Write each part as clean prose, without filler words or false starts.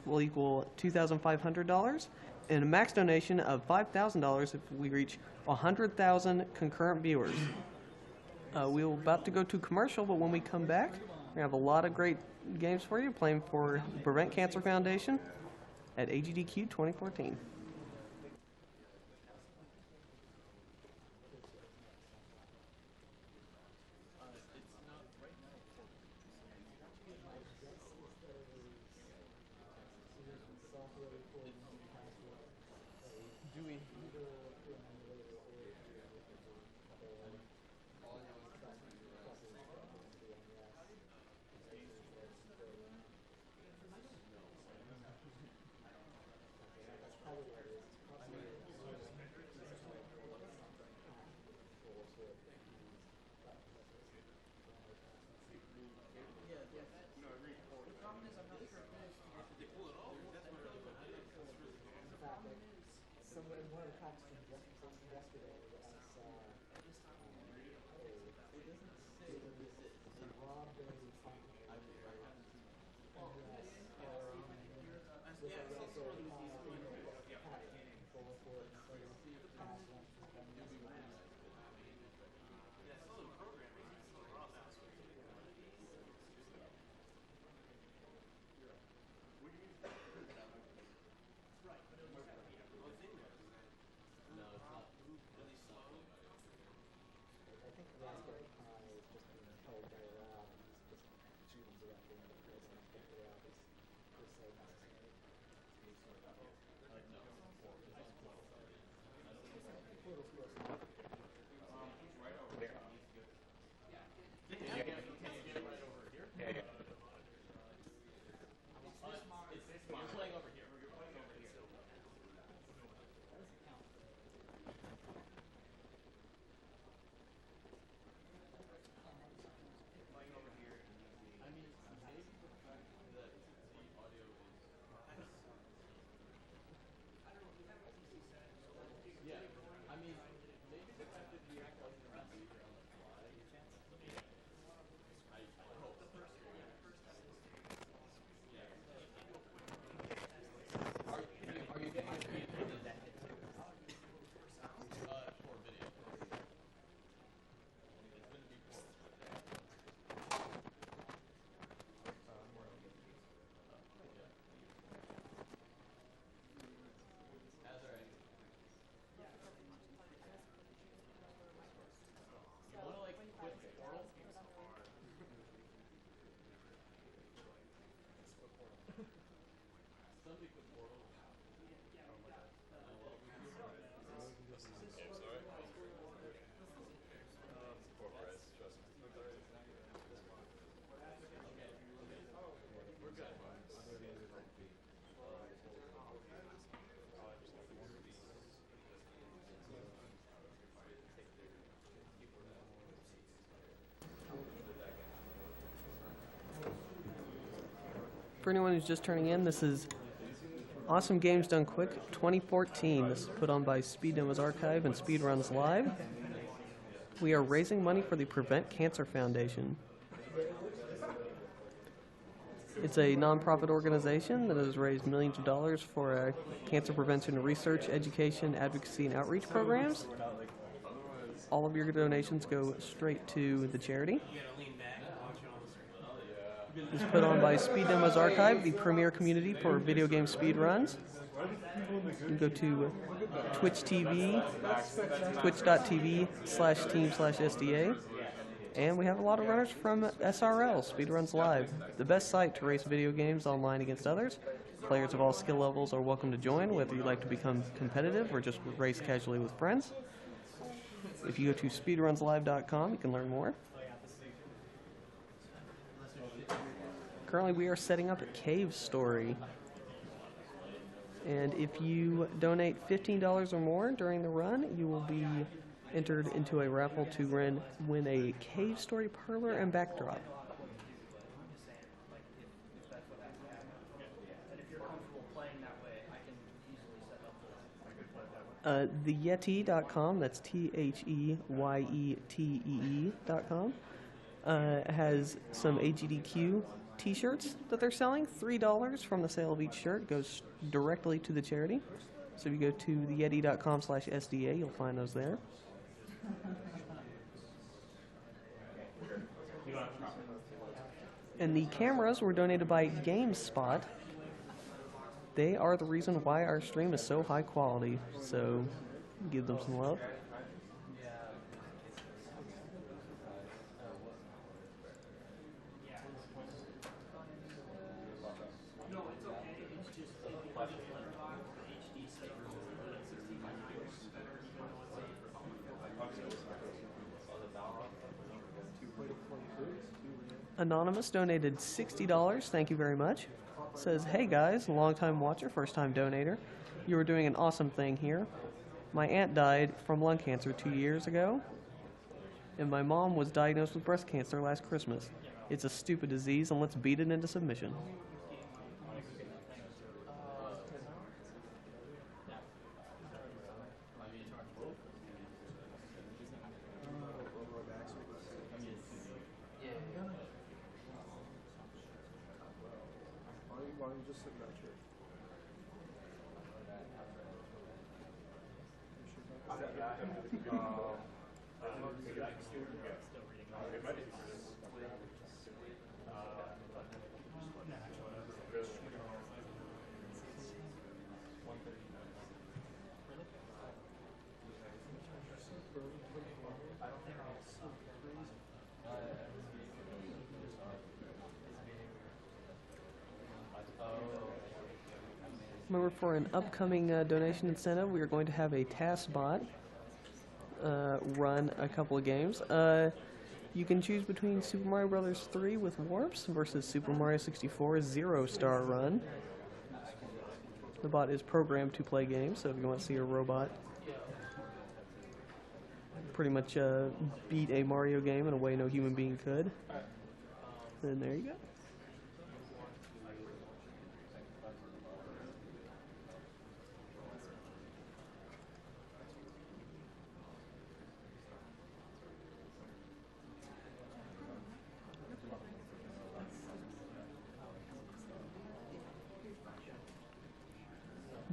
will equal $2,500, and a max donation of $5,000 if we reach 100,000 concurrent viewers. We're about to go to commercial, but when we come back, we have a lot of great games for you, playing for the Prevent Cancer Foundation at AGDQ 2014. For anyone who's just turning in, this is Awesome Games Done Quick 2014. This is put on by Speed Demos Archive and Speedruns Live. We are raising money for the Prevent Cancer Foundation. It's a nonprofit organization that has raised millions of dollars for cancer prevention research, education, advocacy, and outreach programs. All of your donations go straight to the charity. It's put on by Speed Demos Archive, the premier community for video game speedruns. You can go to Twitch TV, twitch.tv/team/SDA. And we have a lot of runners from SRL, Speedruns Live, the best site to race video games online against others. Players of all skill levels are welcome to join, whether you like to become competitive or just race casually with friends. If you go to speedrunslive.com, you can learn more. Currently, we are setting up a cave story. And if you donate $15 or more during the run, you will be entered into a raffle to win a cave story parlor and backdrop. TheYetee.com, that's TheYetee.com, has some AGDQ t-shirts that they're selling. $3 from the sale of each shirt goes directly to the charity. So if you go to theyeti.com/SDA, you'll find those there. And the cameras were donated by GameSpot. They are the reason why our stream is so high quality. So give them some love. Anonymous donated $60. Thank you very much. Says, hey guys, long-time watcher, first-time donator. You are doing an awesome thing here. My aunt died from lung cancer 2 years ago, and my mom was diagnosed with breast cancer last Christmas. It's a stupid disease, and let's beat it into submission. Why don't you just sit back here? Remember, for an upcoming donation incentive, we are going to have a TaskBot run a couple of games. You can choose between Super Mario Bros. 3 with warps versus Super Mario 64's zero-star run. The bot is programmed to play games, so if you want to see a robot pretty much beat a Mario game in a way no human being could, then there you go.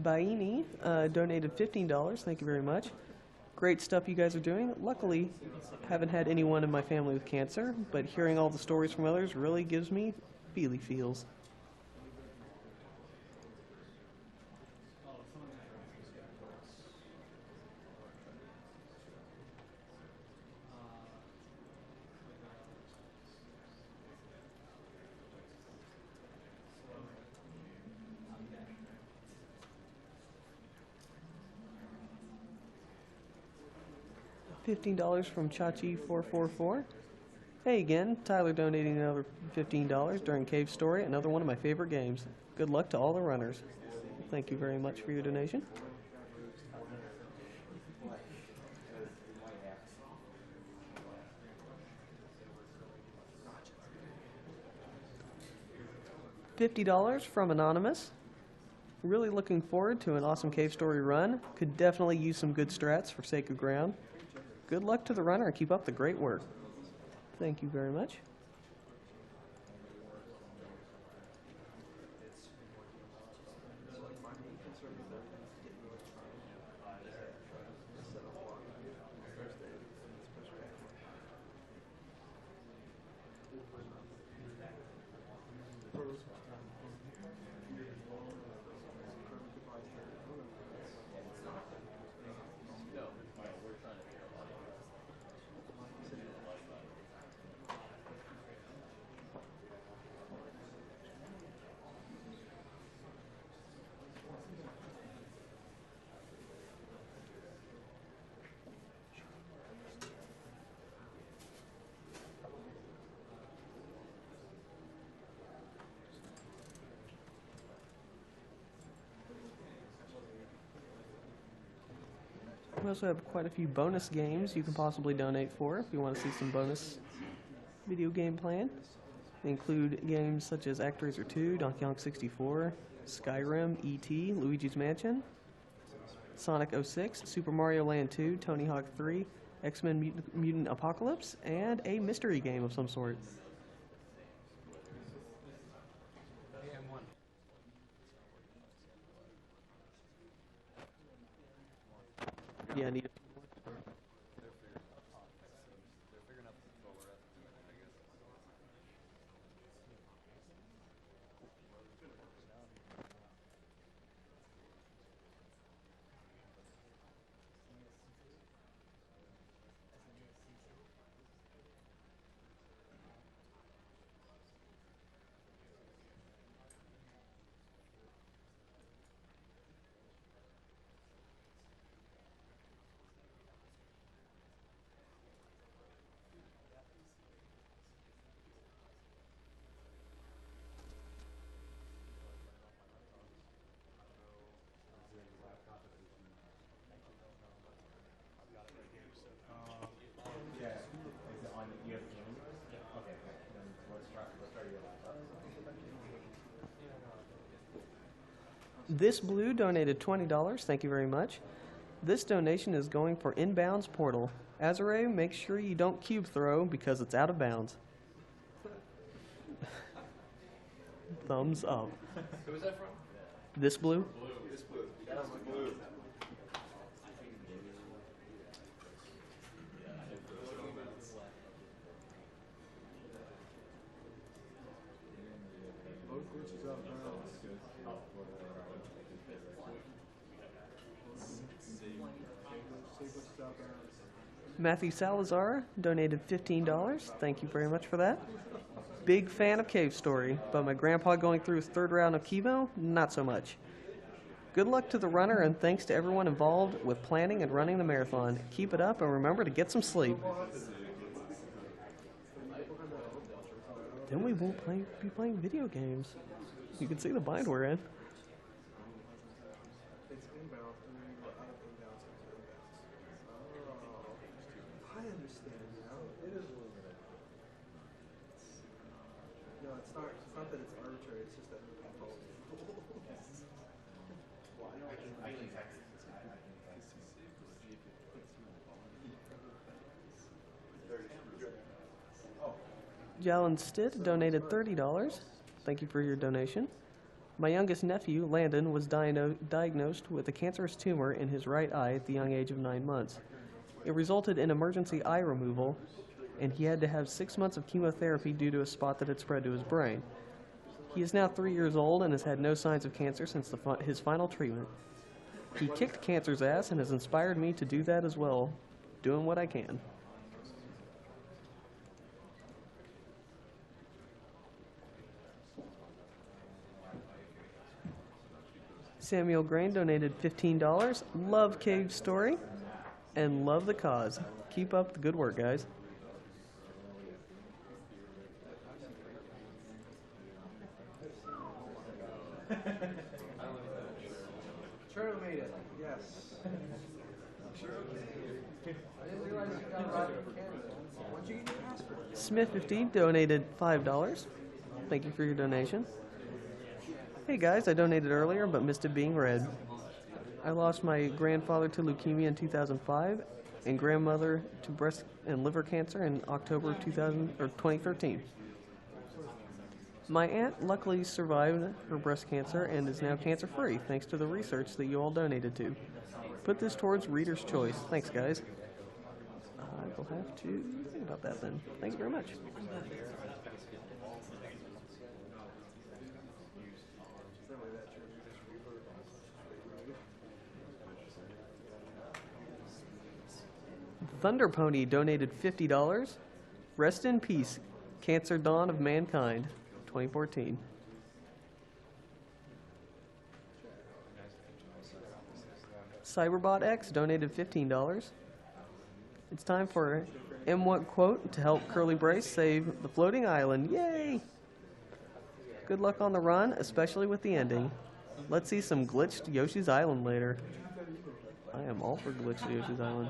Baini donated $15. Thank you very much. Great stuff you guys are doing. Luckily, haven't had anyone in my family with cancer, but hearing all the stories from others really gives me feely feels. $15 from Chachi444. Hey again, Tyler donating another $15 during Cave Story, another one of my favorite games. Good luck to all the runners. Thank you very much for your donation. $50 from Anonymous. Really looking forward to an awesome Cave Story run. Could definitely use some good strats for Sacred Ground. Good luck to the runner and keep up the great work. Thank you very much. We also have quite a few bonus games you can possibly donate for if you want to see some bonus video game plan. They include games such as ActRaiser 2, Donkey Kong 64, Skyrim, E.T., Luigi's Mansion, Sonic 06, Super Mario Land 2, Tony Hawk 3, X-Men Mutant Apocalypse, and a mystery game of some sort. Yeah, I need. This blue donated $20. Thank you very much. This donation is going for Inbounds Portal. Azure, make sure you don't cube throw because it's out of bounds. Thumbs up. Who was that from? This blue? This blue. That was blue. Matthew Salazar donated $15. Thank you very much for that. Big fan of Cave Story, but my grandpa going through his third round of chemo, not so much. Good luck to the runner and thanks to everyone involved with planning and running the marathon. Keep it up and remember to get some sleep. Then we won't be playing video games. You can see the bind we're in. I understand now. It is a little bit. No, it's not that it's arbitrary. It's just that people. Jalen Stitt donated $30. Thank you for your donation. My youngest nephew, Landon, was diagnosed with a cancerous tumor in his right eye at the young age of 9 months. It resulted in emergency eye removal, and he had to have 6 months of chemotherapy due to a spot that had spread to his brain. He is now 3 years old and has had no signs of cancer since his final treatment. He kicked cancer's ass and has inspired me to do that as well, doing what I can. Samuel Grain donated $15. Love Cave Story and love the cause. Keep up the good work, guys. Charlie made it. Yes. I didn't realize you got right from Canada. When'd you get your passport? Smith 15 donated $5. Thank you for your donation. Hey guys, I donated earlier but missed it being read. I lost my grandfather to leukemia in 2005 and grandmother to breast and liver cancer in October 2013. My aunt luckily survived her breast cancer and is now cancer-free thanks to the research that you all donated to. Put this towards Reader's Choice. Thanks, guys. I will have to think about that then. Thank you very much. Thunder Pony donated $50. Rest in peace, Cancer Dawn of Mankind, 2014. Cyberbot X donated $15. It's time for M1 Quote to help Curly Brace save the floating island. Yay! Good luck on the run, especially with the ending. Let's see some glitched Yoshi's Island later. I am all for glitched Yoshi's Island.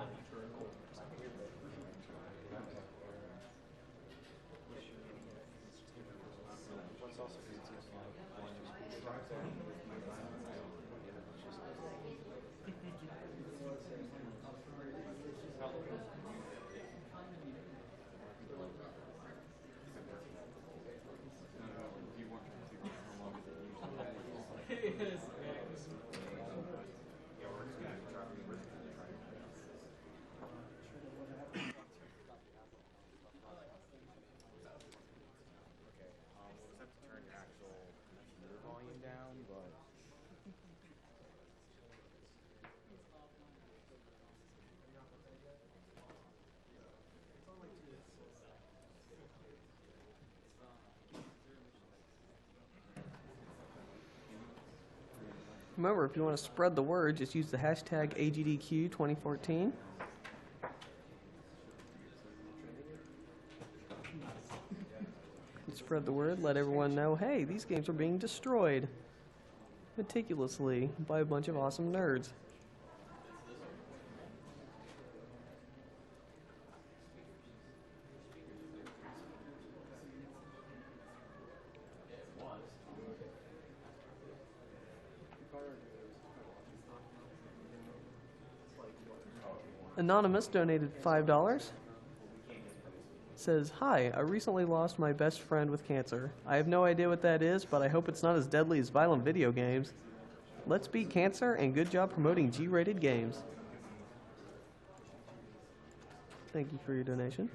Remember, if you want to spread the word, just use the hashtag AGDQ 2014. Spread the word, let everyone know, hey, these games are being destroyed meticulously by a bunch of awesome nerds. Anonymous donated $5. Says, hi, I recently lost my best friend with cancer. I have no idea what that is, but I hope it's not as deadly as violent video games. Let's beat cancer, and good job promoting G-rated games. Thank you for your donation.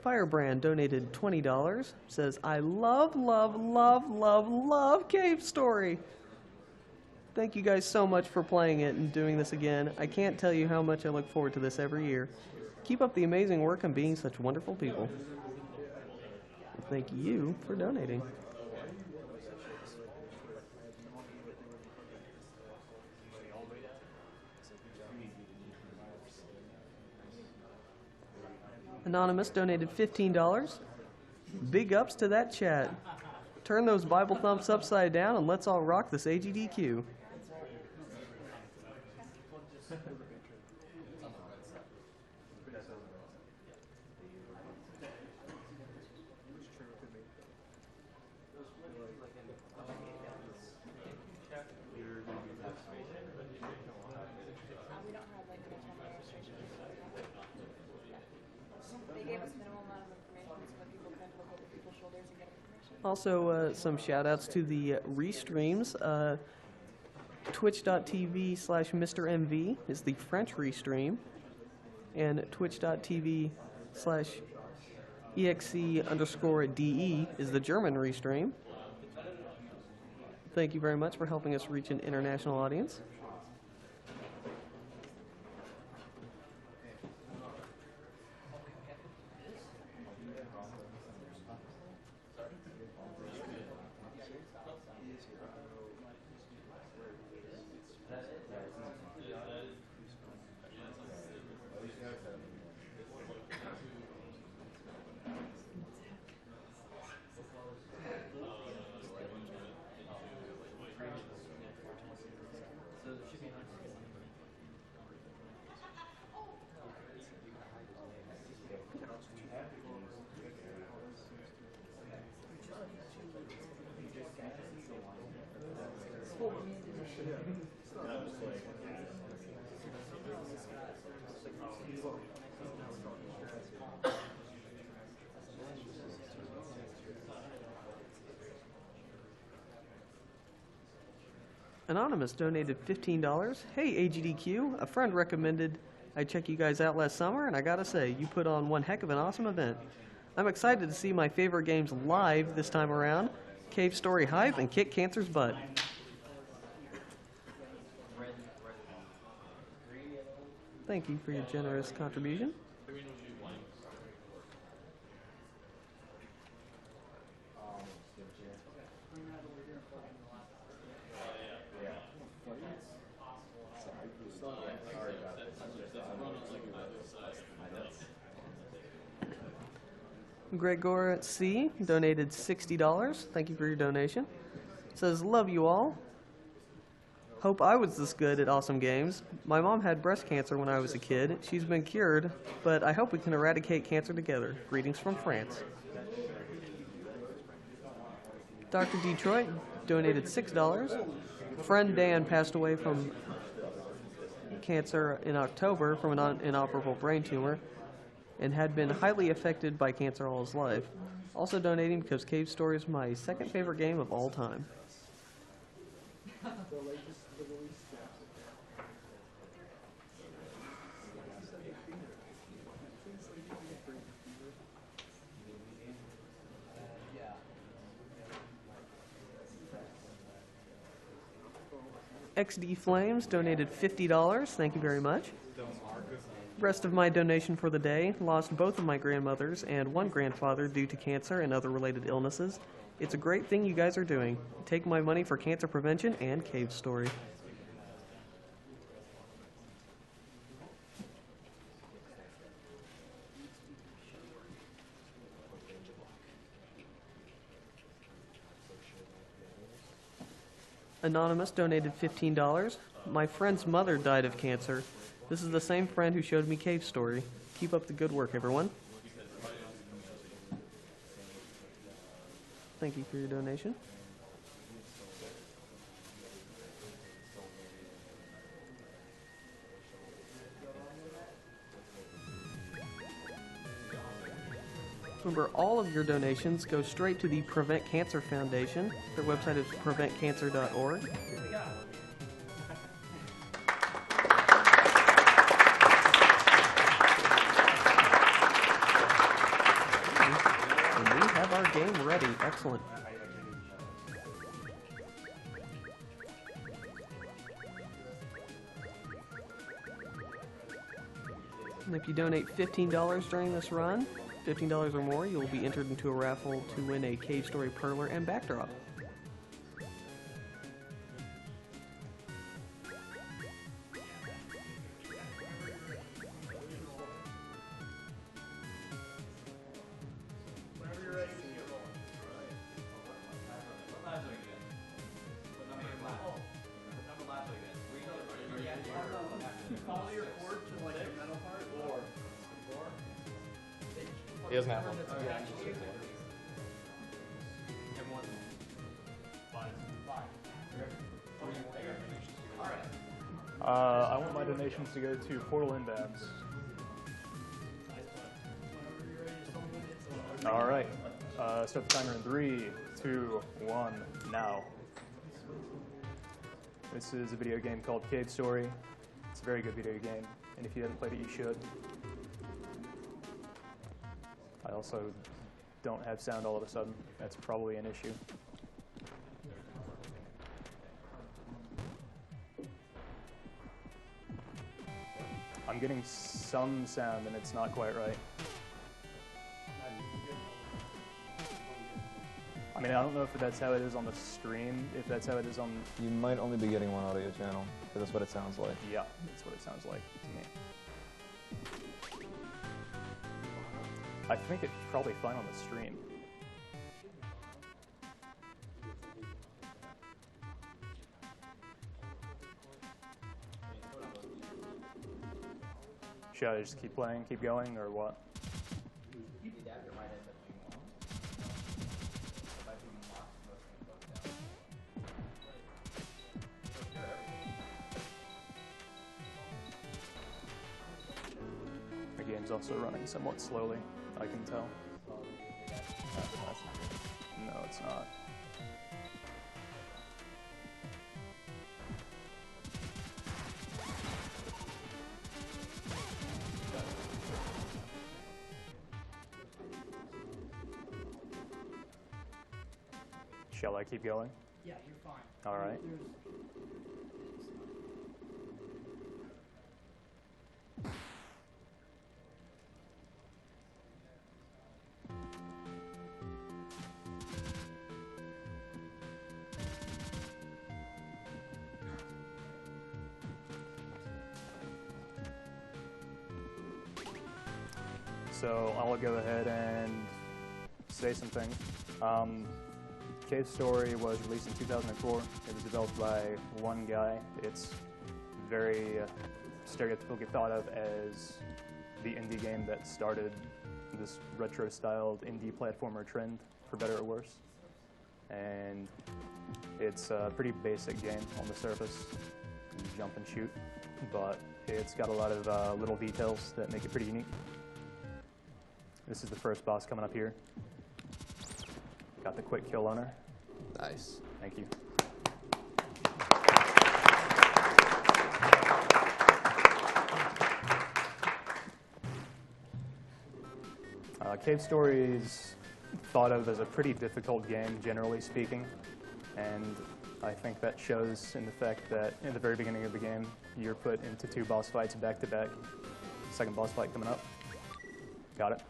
Firebrand donated $20. Says, I love, love, love, love, love Cave Story. Thank you guys so much for playing it and doing this again. I can't tell you how much I look forward to this every year. Keep up the amazing work and being such wonderful people. Thank you for donating. Anonymous donated $15. Big ups to that chat. Turn those Bible thumps upside down and let's all rock this AGDQ. Also, some shout-outs to the restreams. Twitch.tv/MrMV is the French restream, and Twitch.tv/EXE_DE is the German restream. Thank you very much for helping us reach an international audience. Anonymous donated $15. Hey, AGDQ, a friend recommended I check you guys out last summer, and I gotta say, you put on one heck of an awesome event. I'm excited to see my favorite games live this time around. Cave Story hype and kick cancer's butt. Thank you for your generous contribution. Gregor C. donated $60. Thank you for your donation. Says, love you all. Hope I was this good at awesome games. My mom had breast cancer when I was a kid. She's been cured, but I hope we can eradicate cancer together. Greetings from France. Dr. Detroit donated $6. Friend Dan passed away from cancer in October from an inoperable brain tumor and had been highly affected by cancer all his life. Also donating because Cave Story is my second favorite game of all time. XD Flames donated $50. Thank you very much. Rest of my donation for the day: lost both of my grandmothers and one grandfather due to cancer and other related illnesses. It's a great thing you guys are doing. Take my money for cancer prevention and Cave Story. Anonymous donated $15. My friend's mother died of cancer. This is the same friend who showed me Cave Story. Keep up the good work, everyone. Thank you for your donation. Remember, all of your donations go straight to the Prevent Cancer Foundation. Their website is preventcancer.org. And we have our game ready. Excellent. And if you donate $15 during this run, $15 or more, you'll be entered into a raffle to win a Cave Story Perler and Backdrop. He doesn't have one. I want my donations to go to Portal Inbounds. All right. Start the timer in 3, 2, 1, now. This is a video game called Cave Story. It's a very good video game, and if you haven't played it, you should. I also don't have sound all of a sudden. That's probably an issue. I'm getting some sound and it's not quite right. I mean, I don't know if that's how it is on the stream, if that's how it is on... You might only be getting one audio channel, because that's what it sounds like. Yeah, that's what it sounds like to me. I think it's probably fine on the stream. Should I just keep playing, keep going, or what? The game's also running somewhat slowly, I can tell. No, it's not. Shall I keep going? Yeah, you're fine. All right. So I'll go ahead and say some things. Cave Story was released in 2004. It was developed by one guy. It's very stereotypically thought of as the indie game that started this retro-styled indie platformer trend, for better or worse. And it's a pretty basic game on the surface. You jump and shoot, but it's got a lot of little details that make it pretty unique. This is the first boss coming up here. Got the quick kill on her. Nice. Thank you. Cave Story is thought of as a pretty difficult game, generally speaking, and I think that shows in the fact that in the very beginning of the game, you're put into 2 boss fights back to back. Second boss fight coming up. Got it.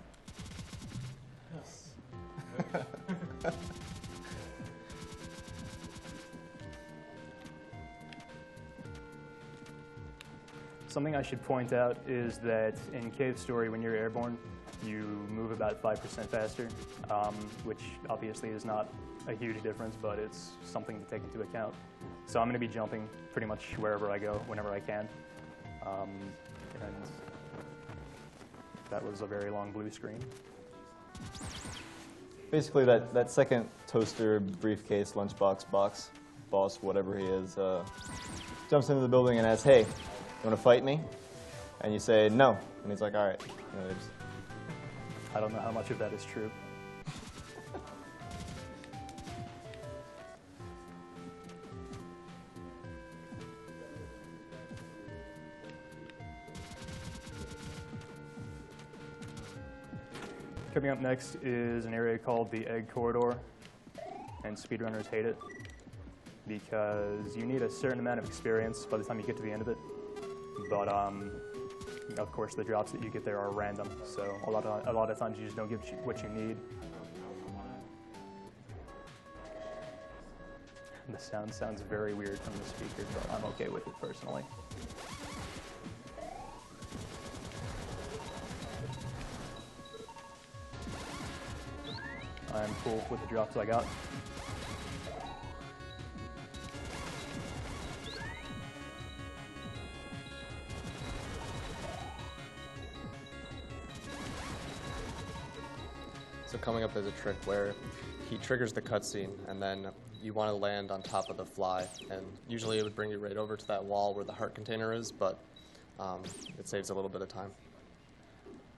Something I should point out is that in Cave Story, when you're airborne, you move about 5% faster, which obviously is not a huge difference, but it's something to take into account. So I'm going to be jumping pretty much wherever I go, whenever I can. And that was a very long blue screen. Basically, that second toaster, briefcase, lunchbox, boss, whatever he is, jumps into the building and asks, "Hey, you want to fight me?" And you say, "No." And he's like, "All right." You know, I don't know how much of that is true. Coming up next is an area called the Egg Corridor, and speedrunners hate it because you need a certain amount of experience by the time you get to the end of it. But of course, the drops that you get there are random, so a lot of times you just don't get what you need. The sound sounds very weird from the speaker, but I'm okay with it personally. I'm cool with the drops I got. So coming up is a trick where he triggers the cutscene, and then you want to land on top of the fly, and usually it would bring you right over to that wall where the heart container is, but it saves a little bit of time.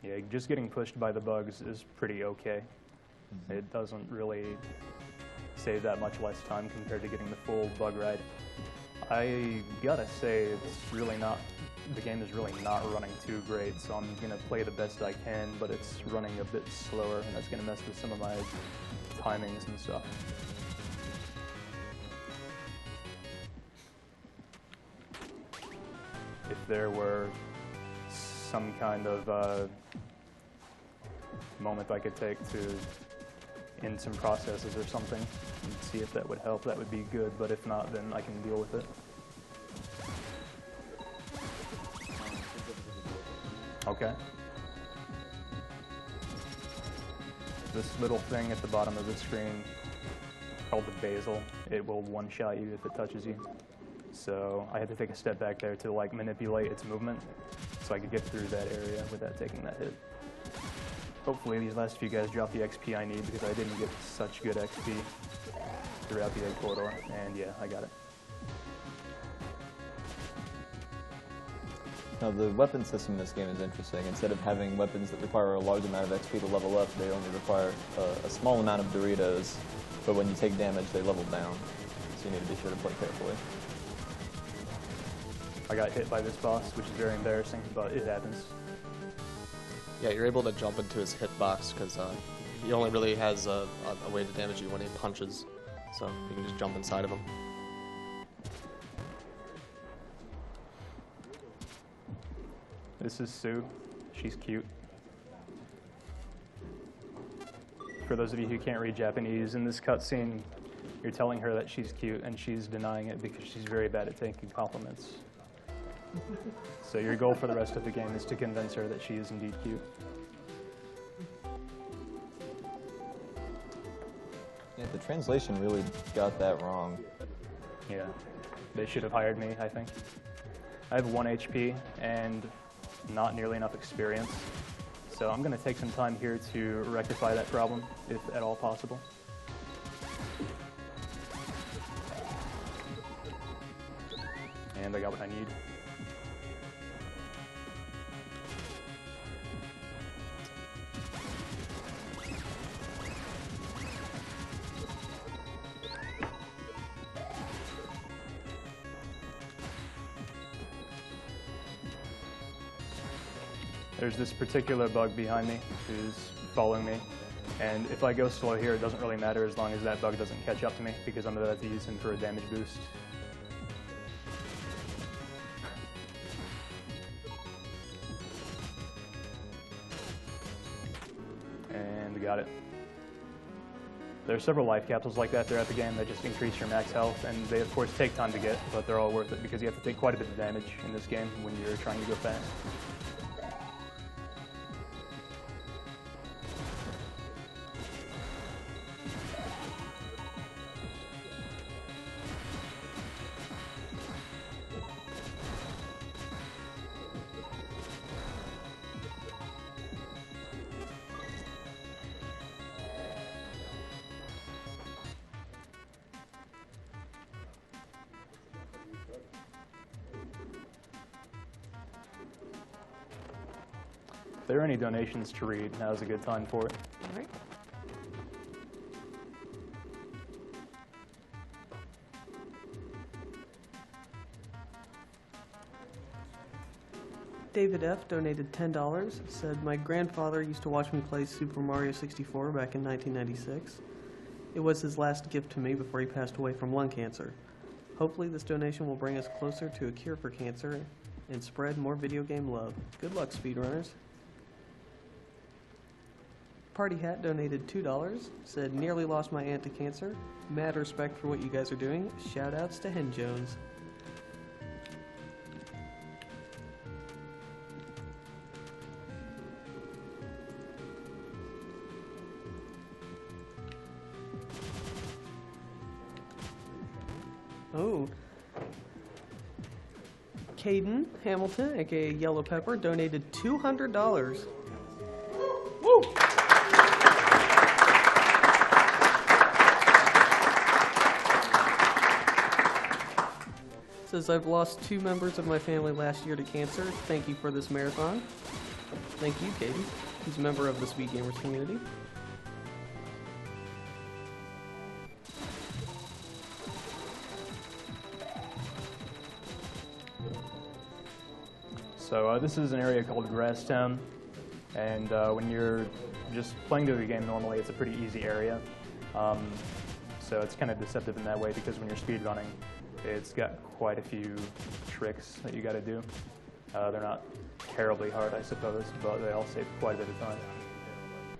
Yeah, just getting pushed by the bugs is pretty okay. It doesn't really save that much less time compared to getting the full bug ride. I gotta say, it's really not, the game is really not running too great, so I'm gonna play the best I can, but it's running a bit slower, and that's gonna mess with some of my timings and stuff. If there were some kind of moment I could take to end some processes or something and see if that would help, that would be good, but if not, then I can deal with it. Okay. This little thing at the bottom of the screen called the basil, it will one-shot you if it touches you. So I had to take a step back there to like manipulate its movement so I could get through that area without taking that hit. Hopefully these last few guys drop the XP I need because I didn't get such good XP throughout the Egg Corridor, and yeah, I got it. Now, the weapon system in this game is interesting. Instead of having weapons that require a large amount of XP to level up, they only require a small amount of Doritos, but when you take damage, they level down. So you need to be sure to play carefully. I got hit by this boss, which is very embarrassing, but it happens. Yeah, you're able to jump into his hitbox because he only really has a way to damage you when he punches, so you can just jump inside of him. This is Sue. She's cute. For those of you who can't read Japanese, in this cutscene, you're telling her that she's cute, and she's denying it because she's very bad at taking compliments. So your goal for the rest of the game is to convince her that she is indeed cute. Yeah, the translation really got that wrong. Yeah, they should have hired me, I think. I have 1 HP and not nearly enough experience, so I'm going to take some time here to rectify that problem, if at all possible. And I got what I need. There's this particular bug behind me who's following me, And if I go slow here, it doesn't really matter as long as that bug doesn't catch up to me, because I'm about to use him for a damage boost. And got it. There are several life capsules like that throughout the game that just increase your max health, and they of course take time to get, but they're all worth it because you have to take quite a bit of damage in this game when you're trying to go fast. If there are any donations to read, now's a good time for it. All right. David F. donated $10, said, my grandfather used to watch me play Super Mario 64 back in 1996. It was his last gift to me before he passed away from lung cancer. Hopefully this donation will bring us closer to a cure for cancer and spread more video game love. Good luck, speedrunners. Party Hat donated $2, said, nearly lost my aunt to cancer. Mad respect for what you guys are doing. Shout outs to Hen Jones. Oh. Caden Hamilton, aka Yellow Pepper, donated $200. Woo! Says, I've lost 2 members of my family last year to cancer. Thank you for this marathon. Thank you, Caden. He's a member of the Speed Gamers community. So this is an area called Grasstown, and when you're just playing the game normally, it's a pretty easy area. So it's kind of deceptive in that way because when you're speedrunning, it's got quite a few tricks that you got to do. They're not terribly hard, I suppose, but they all save quite a bit of time.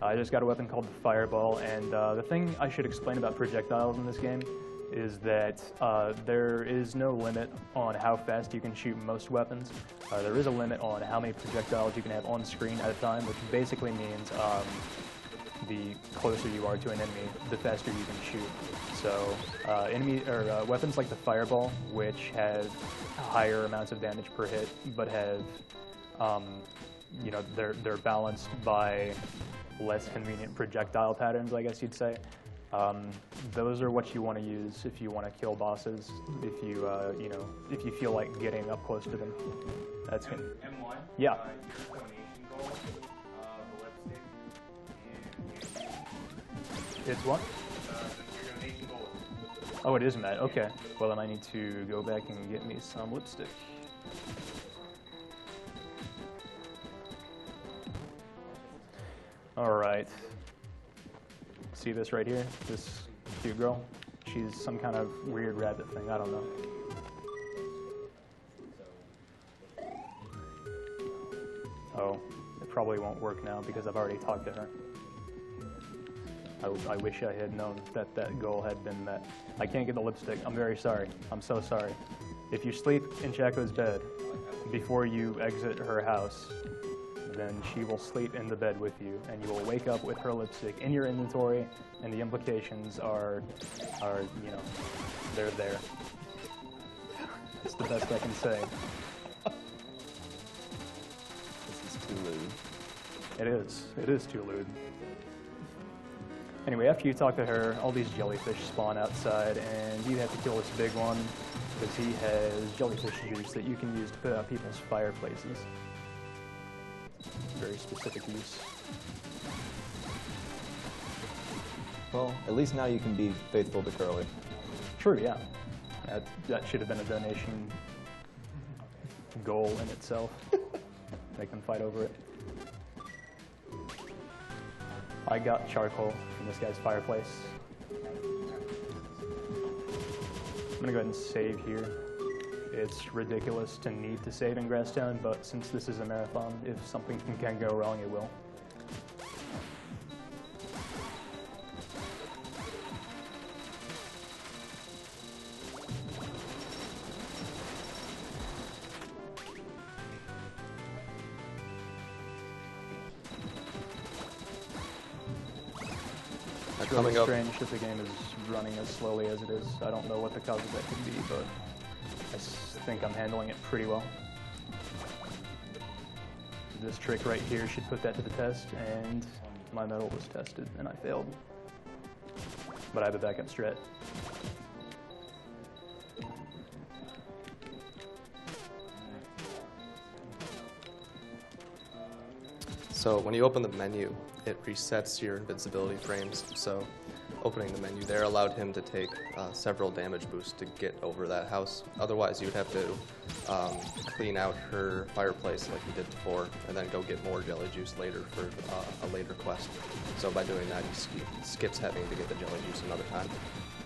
I just got a weapon called the Fireball, and the thing I should explain about projectiles in this game is that there is no limit on how fast you can shoot most weapons. There is a limit on how many projectiles you can have on screen at a time, which basically means the closer you are to an enemy, the faster you can shoot. So weapons like the Fireball, which have higher amounts of damage per hit, but have, they're balanced by less convenient projectile patterns, I guess you'd say. Those are what you want to use if you want to kill bosses. If you, if you feel like getting up close to them. That's good. M1. Yeah. Your donation goal, the lipstick. It's what? Your donation goal. Oh, it is met. Okay. Well, then I need to go back and get me some lipstick. All right. See this right here? This cute girl? She's some kind of weird rabbit thing. I don't know. Oh, it probably won't work now because I've already talked to her. I wish I had known that that goal had been met. I can't get the lipstick. I'm very sorry. I'm so sorry. If you sleep in Chaco's bed before you exit her house, then she will sleep in the bed with you, and you will wake up with her lipstick in your inventory, and the implications are they're there. It's the best I can say. This is too lewd. It is too lewd. Anyway, after you talk to her, all these jellyfish spawn outside, and you have to kill this big one, because he has jellyfish juice that you can use to put out people's fireplaces. Very specific use. Well, at least now you can be faithful to Curly. True, yeah. That should have been a donation goal in itself. Make them fight over it. I got charcoal from this guy's fireplace. I'm gonna go ahead and save here. It's ridiculous to need to save in Grasstown, but since this is a marathon, if something can go wrong, it will. It's really Coming up, strange that the game is running as slowly as it is. I don't know what the cause of that could be, but I think I'm handling it pretty well. This trick right here should put that to the test, and my metal was tested, and I failed. But I have a backup strat. so when you open the menu, it resets your invincibility frames. So opening the menu there allowed him to take several damage boosts to get over that house. Otherwise, you would have to clean out her fireplace like you did before, and then go get more jelly juice later for a later quest. So by doing that, he skips having to get the jelly juice another time.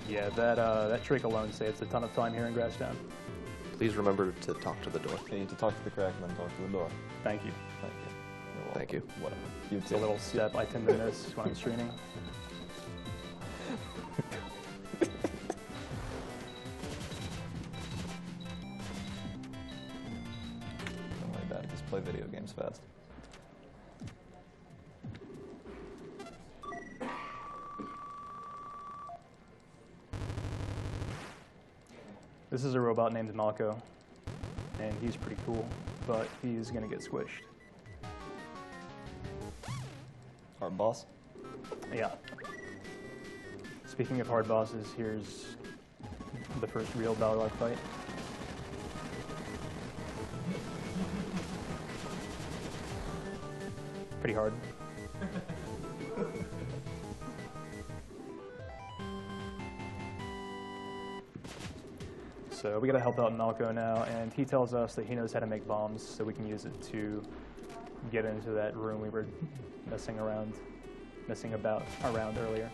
Yeah, that trick alone saves a ton of time here in Grasstown. Please remember to talk to the door. You need to talk to the crack and then talk to the door. Thank you. Thank you. You're Thank you. welcome. Whatever. You It's a too. little step I tend to miss when I'm streaming. Don't worry about it. Just play video games fast. This is a robot named Malco, and he's pretty cool, but he's gonna get squished. Hard boss. Yeah. Speaking of hard bosses, here's the first real Balrog fight. Pretty hard. So we gotta help out Malco now, and he tells us that he knows how to make bombs, so we can use it to get into that room we were messing about earlier.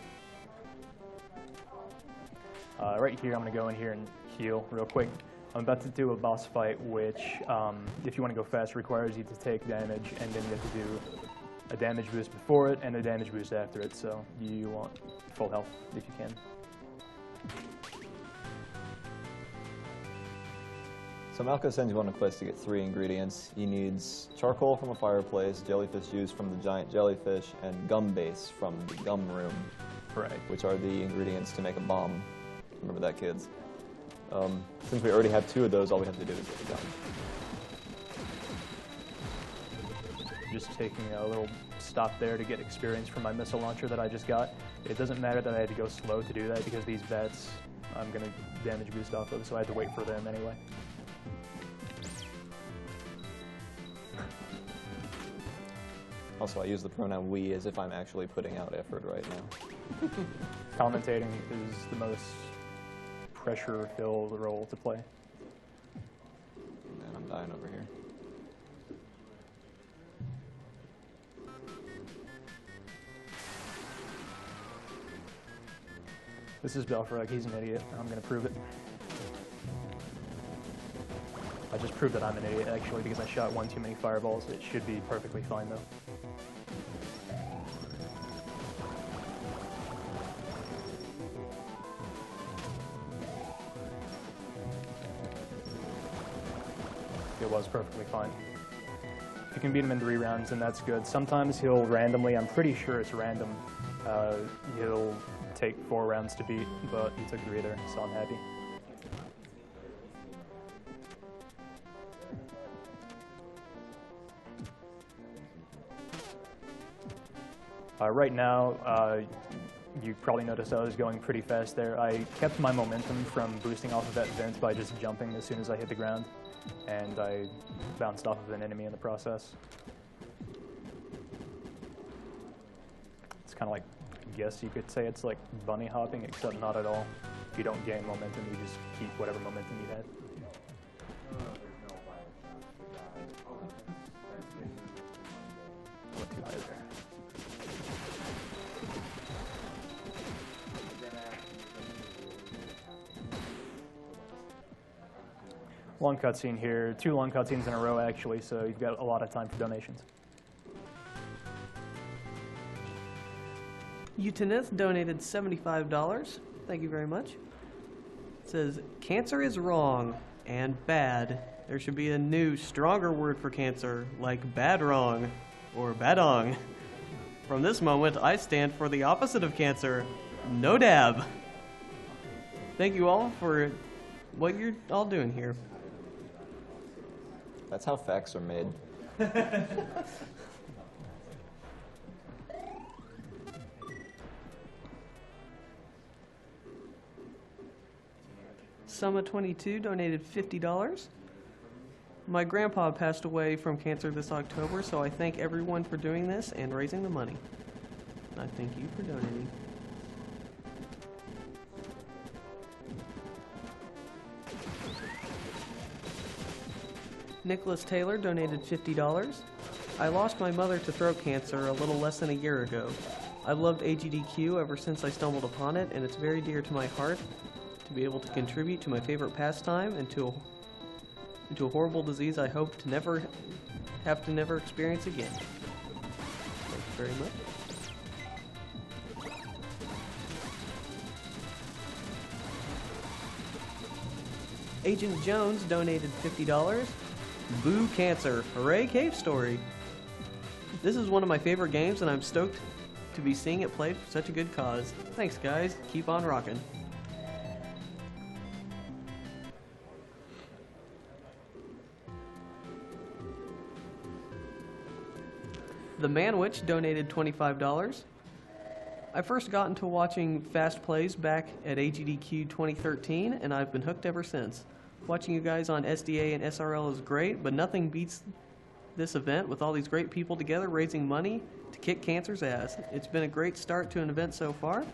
Right here, I'm gonna go in here and heal real quick. I'm about to do a boss fight, which, if you want to go fast, requires you to take damage, and then you have to do a damage boost before it and a damage boost after it. So you want full health if you can. So Malco sends you on a quest to get 3 ingredients. He needs charcoal from a fireplace, jellyfish juice from the giant jellyfish, and gum base from the gum room, Right. which are the ingredients to make a bomb. Remember that, kids. Since we already have 2 of those, all we have to do is get the gum. Just taking a little stop there to get experience from my missile launcher that I just got. It doesn't matter that I had to go slow to do that because these bats I'm going to damage boost off of, so I had to wait for them anyway. Also, I use the pronoun we as if I'm actually putting out effort right now. Commentating is the most pressure-filled role to play. And I'm dying over here. This is Belfrag, he's an idiot, and I'm going to prove it. I just proved that I'm an idiot, actually, because I shot one too many fireballs. It should be perfectly fine, though. It was perfectly fine. If you can beat him in 3 rounds, then that's good. Sometimes he'll randomly, I'm pretty sure it's random, he'll take 4 rounds to beat, but he took 3 there, so I'm happy. Right now, you probably noticed I was going pretty fast there. I kept my momentum from boosting off of that vent by just jumping as soon as I hit the ground, and I bounced off of an enemy in the process. It's kind of like, I guess you could say it's like bunny hopping, except not at all. If you don't gain momentum, you just keep whatever momentum you had. I went too high there. long cutscene here. 2 long cutscenes in a row, actually, so you've got a lot of time for donations. Utenith donated $75. Thank you very much. It says, cancer is wrong and bad. There should be a new, stronger word for cancer, like bad wrong or badong. From this moment, I stand for the opposite of cancer, no dab. Thank you all for what you're all doing here. That's how facts are made. Summa22 donated $50. My grandpa passed away from cancer this October, so I thank everyone for doing this and raising the money. I thank you for donating. Nicholas Taylor donated $50. I lost my mother to throat cancer a little less than a year ago. I've loved AGDQ ever since I stumbled upon it, and it's very dear to my heart to be able to contribute to my favorite pastime and to a horrible disease I hope to never experience again. Thank you very much. Agent Jones donated $50. Boo Cancer. Hooray, Cave Story. This is one of my favorite games, and I'm stoked to be seeing it played for such a good cause. Thanks, guys. Keep on rocking. The Manwich donated $25. I first got into watching Fast Plays back at AGDQ 2013, and I've been hooked ever since. Watching you guys on SDA and SRL is great, but nothing beats this event with all these great people together raising money to kick cancer's ass. It's been a great start to an event so far,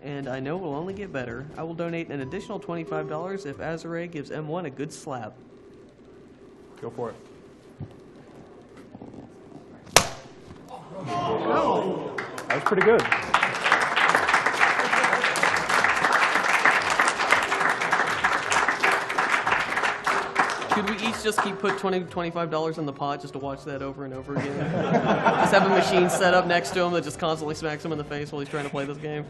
and I know it will only get better. I will donate an additional $25 if Azure gives M1 a good slap. Go for it. That was pretty good. Could we each just keep put $25 in the pot just to watch that over and over again? Just have a machine set up next to him that just constantly smacks him in the face while he's trying to play this game.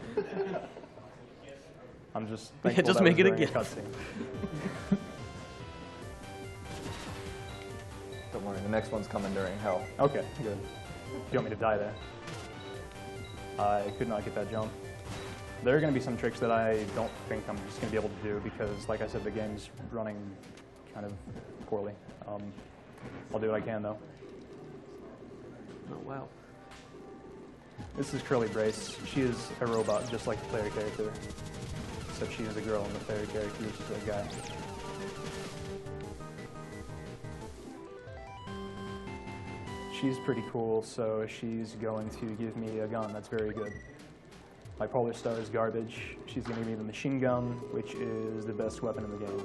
I'm just thankful just that make was it during again. cutscene. Don't worry, the next one's coming during hell. Okay, good. Do you want me to die there? I could not get that jump. There are going to be some tricks that I don't think I'm just going to be able to do because, like I said, the game's running kind of poorly. I'll do what I can, though. Oh, wow. This is Curly Brace. She is a robot, just like the player character. Except she is a girl and the player character is a guy. She's pretty cool, so she's going to give me a gun. That's very good. My Polar Star is garbage. She's going to give me the machine gun, which is the best weapon in the game.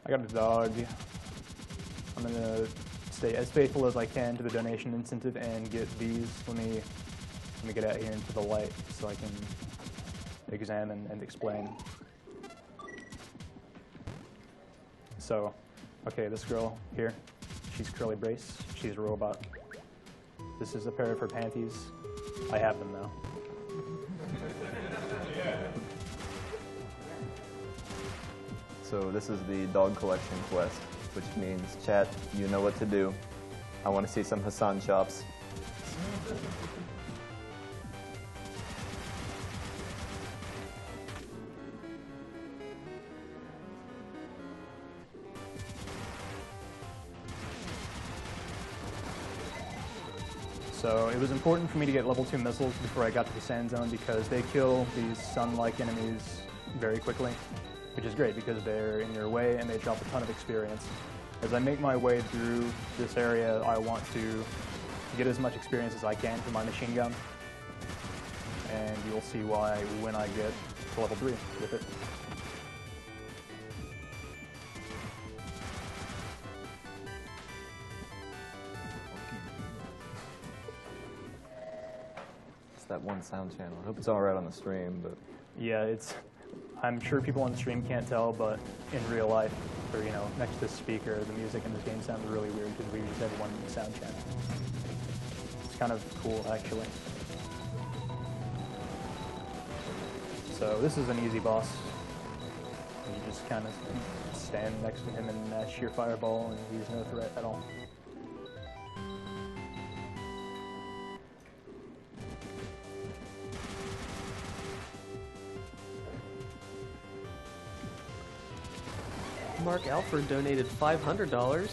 I got a dog. I'm going to stay as faithful as I can to the donation incentive and get these. Let me get out here into the light so I can examine and explain. So, okay, this girl here, she's Curly Brace. She's a robot. This is a pair of her panties. I have them now. So this is the dog collection quest, which means, chat, you know what to do. I want to see some Hassan chops. So it was important for me to get level 2 missiles before I got to the sand zone because they kill these sun-like enemies very quickly, which is great because they're in your way and they drop a ton of experience. As I make my way through this area, I want to get as much experience as I can for my machine gun, and you'll see why when I get to level 3 with it. one sound channel. I hope it's all right on the stream, but Yeah, I'm sure people on the stream can't tell, but in real life, or next to the speaker, the music in this game sounds really weird because we just have one sound channel. It's kind of cool, actually. So this is an easy boss. You just kind of stand next to him and match your fireball, and he's no threat at all. Mark Alford donated $500.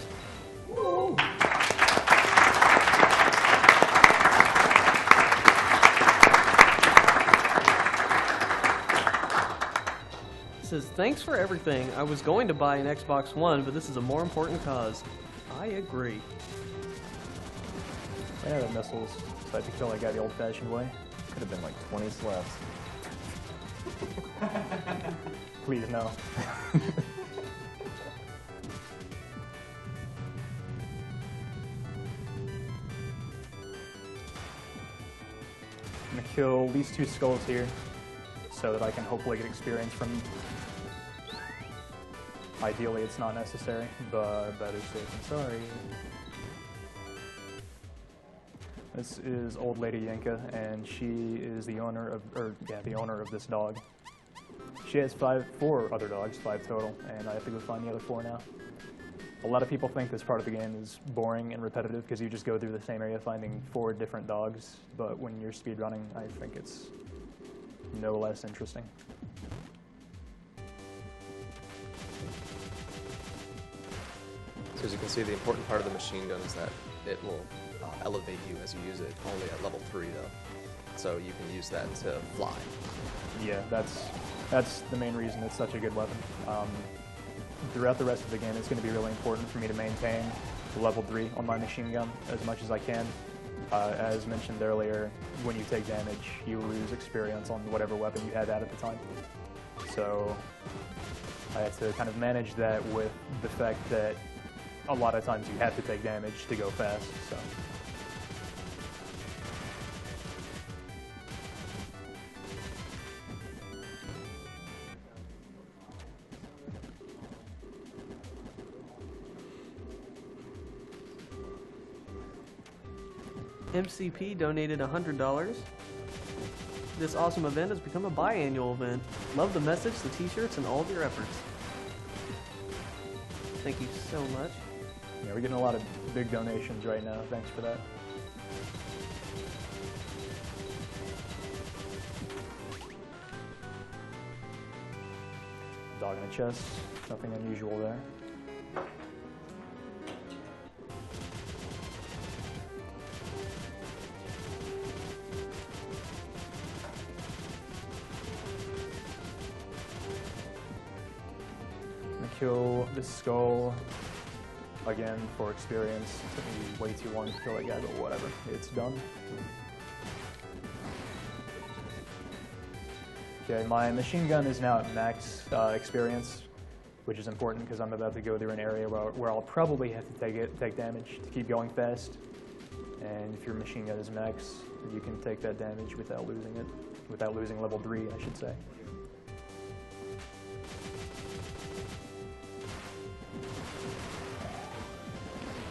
Says, thanks for everything. I was going to buy an Xbox One, but this is a more important cause. I agree. I have missiles, so I have to kill that guy the old-fashioned way. could have been like 20 slaps. Please, no. I'm gonna kill these 2 skulls here so that I can hopefully get experience from them. Ideally, it's not necessary, but better safe than sorry. This is Old Lady Yinka, and she is the owner of this dog. She has 4 other dogs, 5 total, and I have to go find the other 4 now. A lot of people think this part of the game is boring and repetitive because you just go through the same area finding 4 different dogs, but when you're speedrunning, I think it's no less interesting. So as you can see, the important part of the machine gun is that it will elevate you as you use it, only at level 3 though. So you can use that to fly. Yeah, that's the main reason it's such a good weapon. Throughout the rest of the game, it's going to be really important for me to maintain level 3 on my machine gun as much as I can. As mentioned earlier, when you take damage, you lose experience on whatever weapon you had at the time. So I had to kind of manage that with the fact that a lot of times you have to take damage to go fast. So. MCP donated $100. This awesome event has become a biannual event. Love the message, the t-shirts, and all of your efforts. Thank you so much. Yeah, we're getting a lot of big donations right now. Thanks for that. Dog in a chest. Nothing unusual there. Kill this skull again for experience. Took me way too long to kill that guy, but whatever. It's done. Okay, my machine gun is now at max experience, which is important because I'm about to go through an area where I'll probably have to take damage to keep going fast. And if your machine gun is max, you can take that damage without losing it, without losing level 3, I should say.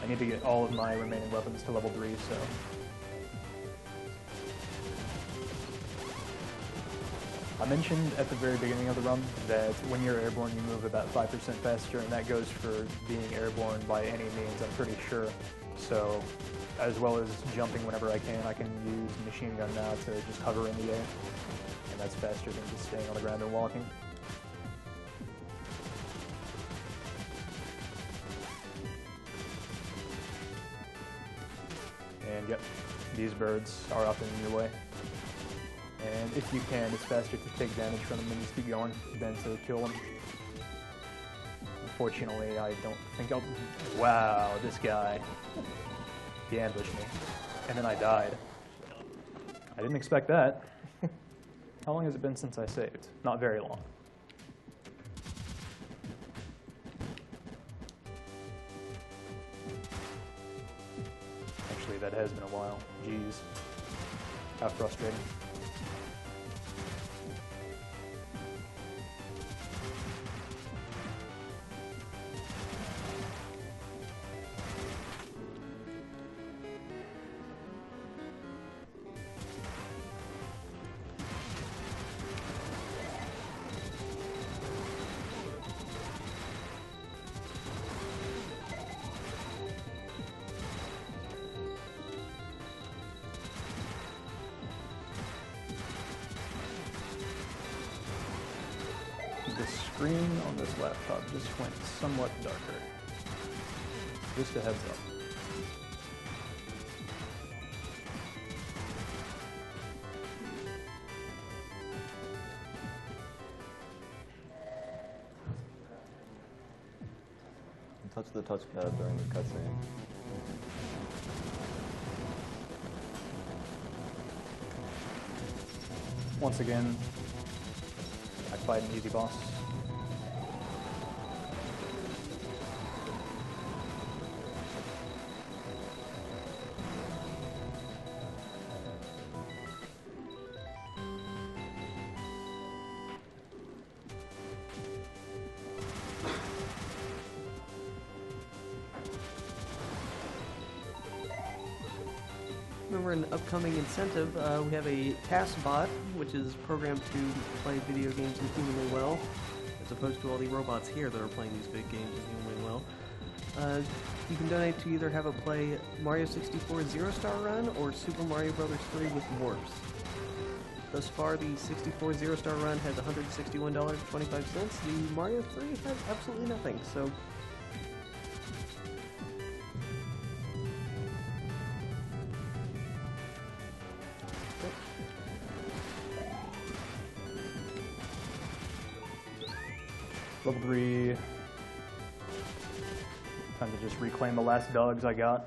I need to get all of my remaining weapons to level 3, so. I mentioned at the very beginning of the run that when you're airborne you move about 5% faster, and that goes for being airborne by any means, I'm pretty sure. So, as well as jumping whenever I can use machine gun now to just hover in the air, and that's faster than just staying on the ground and walking. And yep, these birds are up in your way. And if you can, it's faster to take damage from them and just keep going than to kill them. Unfortunately, I don't think I'll... Wow, this guy. He ambushed me. And then I died. I didn't expect that. How long has it been since I saved? Not very long. That has been a while. Jeez. How frustrating. The screen on this laptop just went somewhat darker. Just a heads up. Touch the touchpad during the cutscene. Once again, I fight an easy boss. Remember, an upcoming incentive, we have a task bot, which is programmed to play video games inhumanly well, as opposed to all the robots here that are playing these big games inhumanly well. You can donate to either have it play Mario 64 Zero Star Run or Super Mario Bros. 3 with warps. Thus far, the 64 Zero Star Run has $161.25. The Mario 3 has absolutely nothing, so... Level 3. Time to just reclaim the last dogs I got.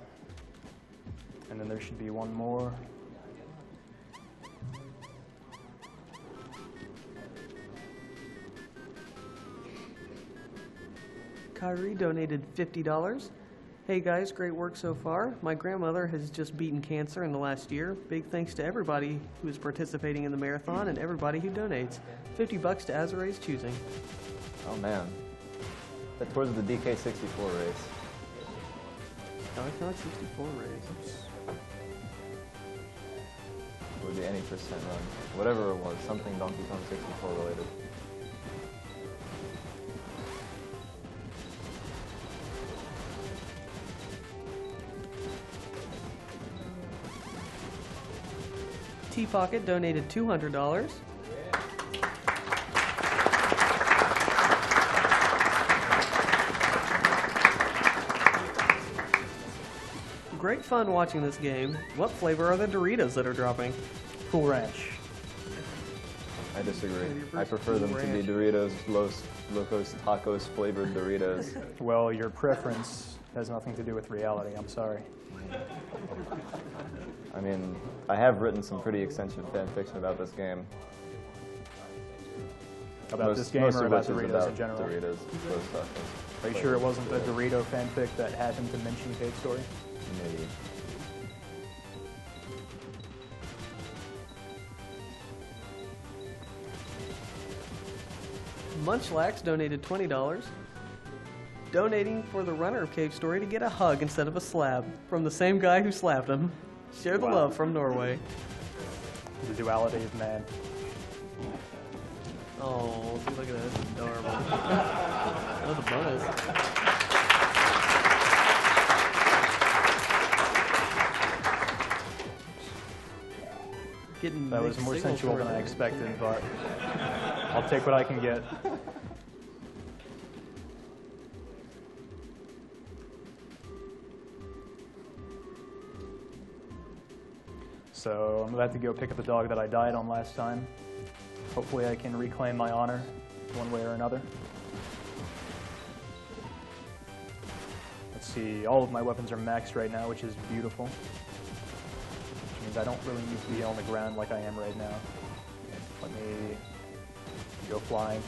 And then there should be one more. Kyrie donated $50. Hey guys, great work so far. My grandmother has just beaten cancer in the last year. Big thanks to everybody who is participating in the marathon and everybody who donates. $50 to Azare's choosing. Oh man. That's towards the DK64 race. Donkey 64 race. Or the any percent run. Whatever it was, something Donkey Kong 64 related. T-Pocket donated $200. Great fun watching this game. What flavor are the Doritos that are dropping? Cool Ranch. I disagree. Your I prefer them to be ranch. Doritos, Locos Tacos flavored Doritos. Well, your preference has nothing to do with reality. I'm sorry. I mean, I have written some pretty extensive fan fiction about this game. About this game most or of about which is Doritos about in general? Doritos, those tacos. Are you sure it wasn't the Dorito fanfic that happened to mention Cave Story? Maybe. Munchlax donated $20. Donating for the runner of Cave Story to get a hug instead of a slap from the same guy who slapped him. Share the Wow. love from Norway. The duality of man. Oh, see, look at that. That's adorable. That was a bonus. Getting That was mixed more signals sensual from than I her. expected, but I'll take what I can get. So I'm about to go pick up the dog that I died on last time. Hopefully I can reclaim my honor one way or another. Let's see, all of my weapons are maxed right now, which is beautiful. Which means I don't really need to be on the ground like I am right now. Let me go flying.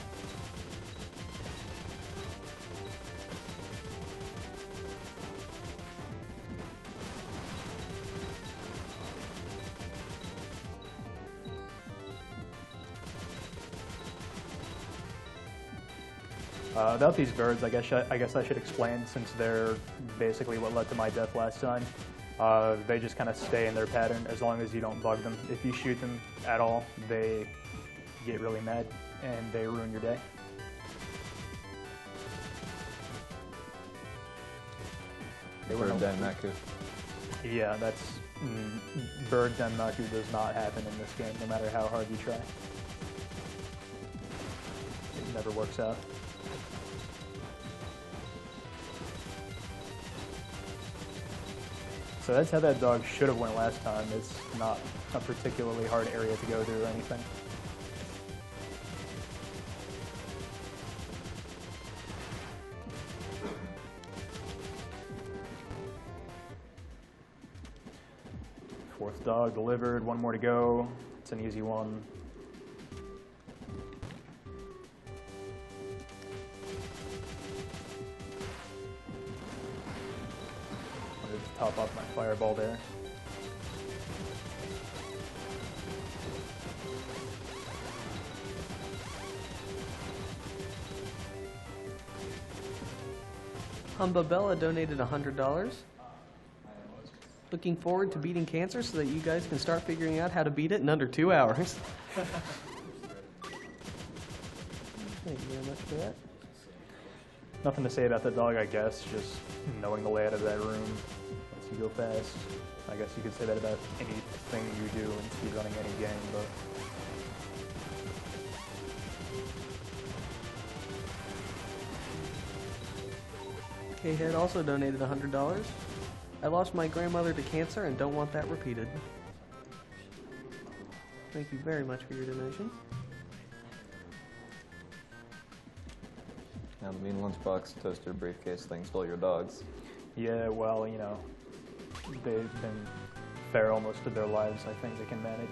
About these birds, I guess I should explain, since they're basically what led to my death last time. They just kind of stay in their pattern as long as you don't bug them. If you shoot them at all, they get really mad and they ruin your day. They were Bird Danmaku. Yeah, that's bird Denmaku does not happen in this game, no matter how hard you try. never works out. So that's how that dog should have went last time. It's not a particularly hard area to go through or anything. Fourth dog delivered, one more to go. It's an easy one. Wanted to top off my fireball there. Humbabella donated $100. Looking forward to beating cancer so that you guys can start figuring out how to beat it in under 2 hours. Thank you very much for that. Nothing to say about that dog, I guess. Just knowing the layout of that room lets you go fast. I guess you could say that about anything you do in speedrunning any game, but K-Head also donated $100. I lost my grandmother to cancer and don't want that repeated. Thank you very much for your donation. Now the mean lunchbox, toaster, briefcase thing stole your dogs. yeah, well, you know, they've been feral most of their lives. I think they can manage.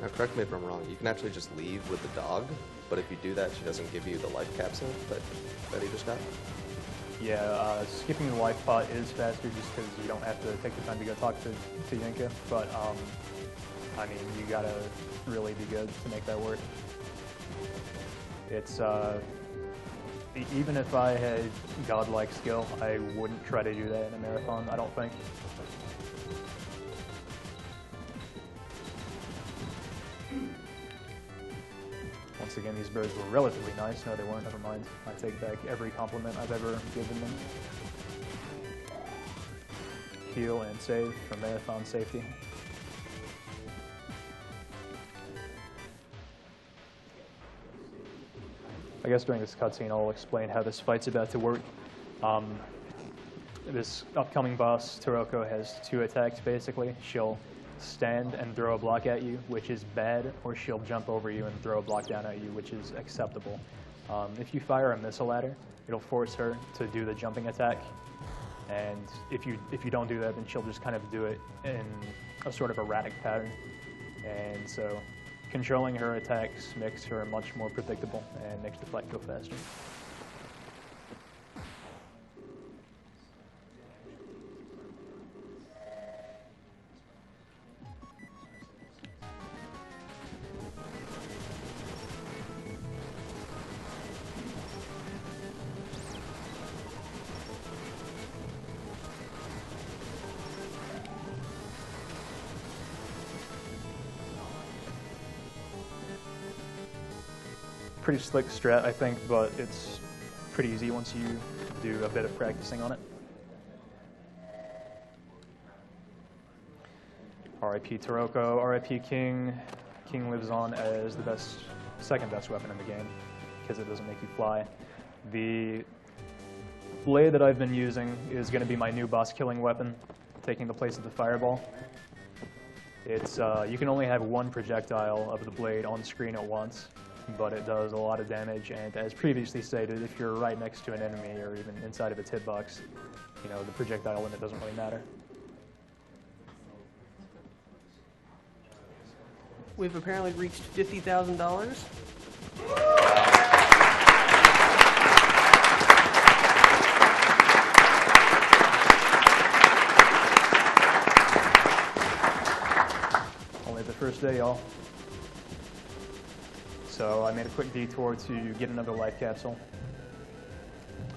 Now, correct me if I'm wrong, you can actually just leave with the dog, but if you do that, she doesn't give you the life capsule that he just got. Yeah, skipping the life pot is faster just because you don't have to take the time to go talk to Yinka, but I mean, you gotta really be good to make that work. It's, even if I had godlike skill, I wouldn't try to do that in a marathon, I don't think. Once again, these birds were relatively nice. No, they weren't. Never mind. I take back every compliment I've ever given them. Heal and save for marathon safety. I guess during this cutscene, I'll explain how this fight's about to work. This upcoming boss, Toroko, has two attacks, basically. She'll stand and throw a block at you, which is bad, or she'll jump over you and throw a block down at you, which is acceptable. If you fire a missile at her, it'll force her to do the jumping attack, and if you don't do that, then she'll just kind of do it in a sort of erratic pattern. And so controlling her attacks makes her much more predictable and makes the fight go faster. Pretty slick strat, I think, but it's pretty easy once you do a bit of practicing on it. RIP Toroko, RIP King. King lives on as the second best weapon in the game because it doesn't make you fly. The blade that I've been using is going to be my new boss killing weapon, taking the place of the fireball. It's you can only have one projectile of the blade on screen at once, but it does a lot of damage, and as previously stated, if you're right next to an enemy or even inside of its hitbox, you know, the projectile limit doesn't really matter. We've apparently reached $50,000. Only the first day, y'all. So I made a quick detour to get another life capsule.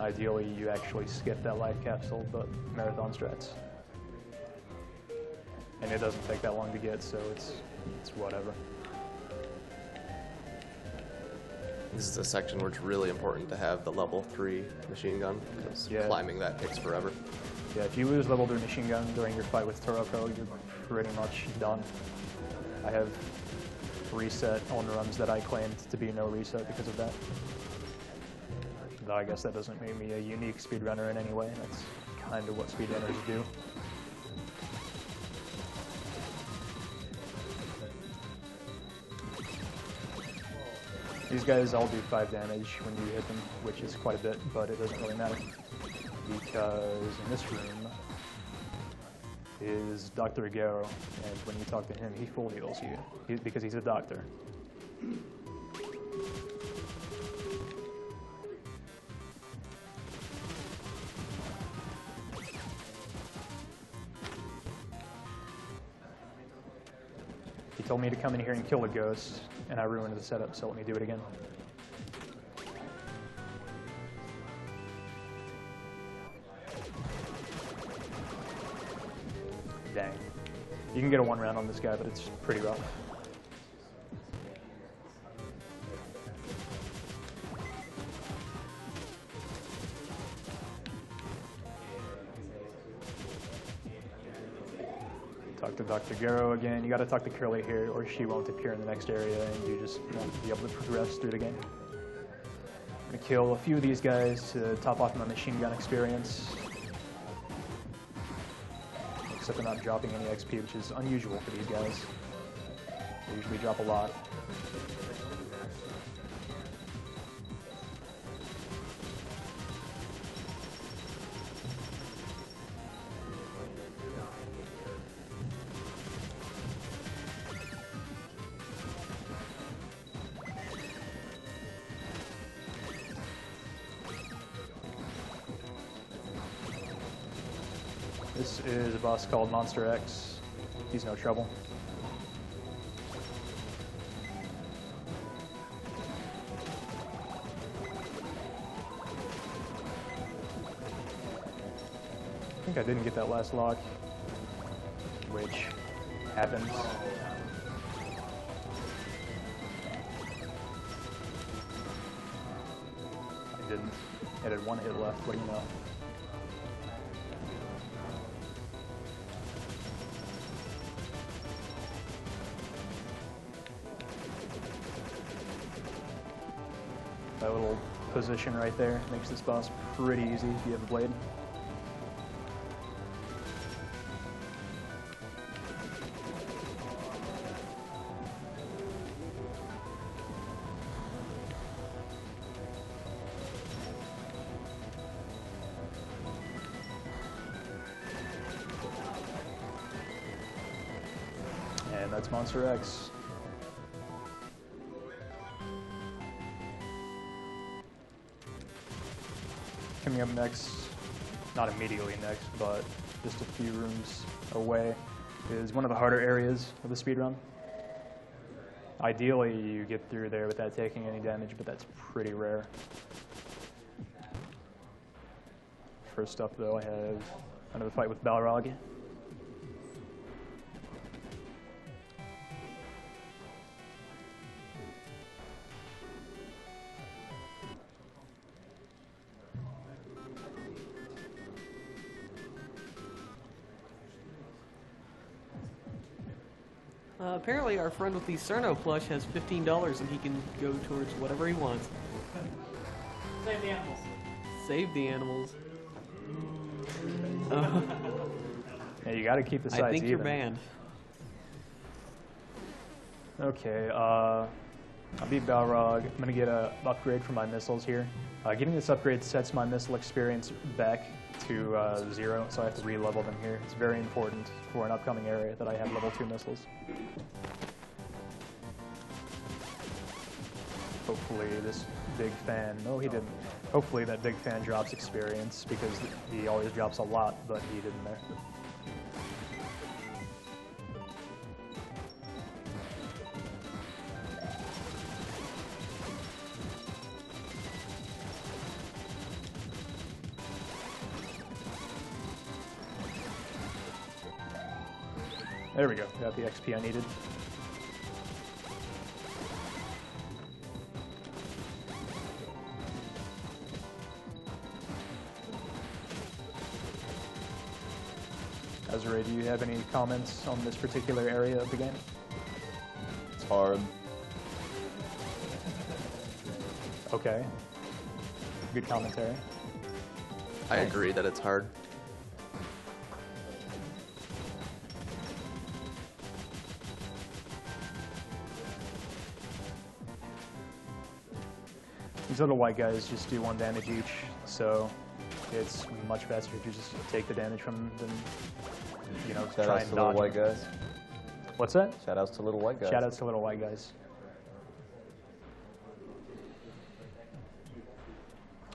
Ideally, you actually skip that life capsule, but marathon strats. And it doesn't take that long to get, so it's whatever. This is a section where it's really important to have the level 3 machine gun, because Yeah. climbing that takes forever. Yeah, if you lose level 3 machine gun during your fight with Toroko, you're pretty much done. I have reset on runs that I claimed to be no reset because of that. Though I guess that doesn't make me a unique speedrunner in any way. That's kind of what speedrunners do. These guys all do 5 damage when you hit them, which is quite a bit, but it doesn't really matter. Because in this room is Dr. Garo, and when you talk to him, he full heals you, because he's a doctor. He told me to come in here and kill a ghost, and I ruined the setup, so let me do it again. Dang. You can get a 1 round on this guy, but it's pretty rough. Talk to Dr. Garo again. You gotta talk to Curly here, or she won't appear in the next area, and you just won't be able to progress through the game. I'm gonna kill a few of these guys to top off my machine gun experience. Except they're not dropping any XP, which is unusual for these guys. They usually drop a lot. This is a boss called Monster X. He's no trouble. I think I didn't get that last lock, which happens. I didn't. It had 1 hit left, what do you know? That little position right there makes this boss pretty easy if you have a blade. And that's Monster X. Coming up next, not immediately next, but just a few rooms away, is one of the harder areas of the speedrun. Ideally, you get through there without taking any damage, but that's pretty rare. First up, though, I have another fight with Balrog. Apparently our friend with the Cerno plush has $15 and he can go towards whatever he wants. Save the animals. Save the animals. Yeah, you got to keep the sides even. I think you're banned. Okay, I beat Balrog. I'm going to get an upgrade for my missiles here. Getting this upgrade sets my missile experience back to 0, so I have to re-level them here. It's very important for an upcoming area that I have level 2 missiles. Hopefully this big fan, no he didn't. Hopefully that big fan drops experience, because he always drops a lot, but he didn't there. There we go, got the XP I needed. Ray, do you have any comments on this particular area of the game? It's hard. Okay. Good commentary. I agree that it's hard. These little white guys just do 1 damage each, so it's much faster to just take the damage from them than, you know, Shout try outs and to little dodge white them. guys. What's that? Shout outs to little white guys. Shout outs to little white guys.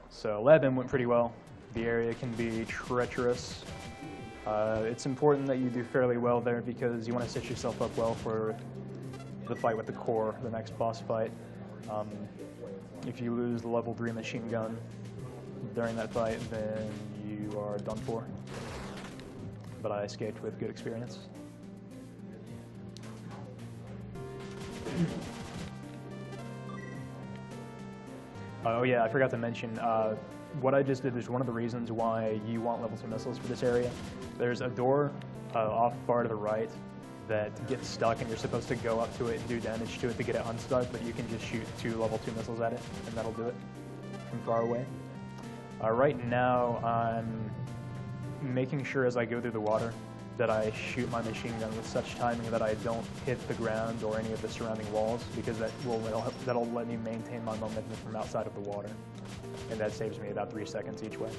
So 11 went pretty well. The area can be treacherous. It's important that you do fairly well there because you want to set yourself up well for the fight with the core, the next boss fight. If you lose the level 3 machine gun during that fight, then you are done for. But I escaped with good experience. Oh yeah, I forgot to mention, what I just did is one of the reasons why you want level 2 missiles for this area. There's a door off far to the right that gets stuck and you're supposed to go up to it and do damage to it to get it unstuck, but you can just shoot 2 level 2 missiles at it and that'll do it from far away. Right now I'm making sure as I go through the water that I shoot my machine gun with such timing that I don't hit the ground or any of the surrounding walls, because that'll let me maintain my momentum from outside of the water. And that saves me about 3 seconds each way.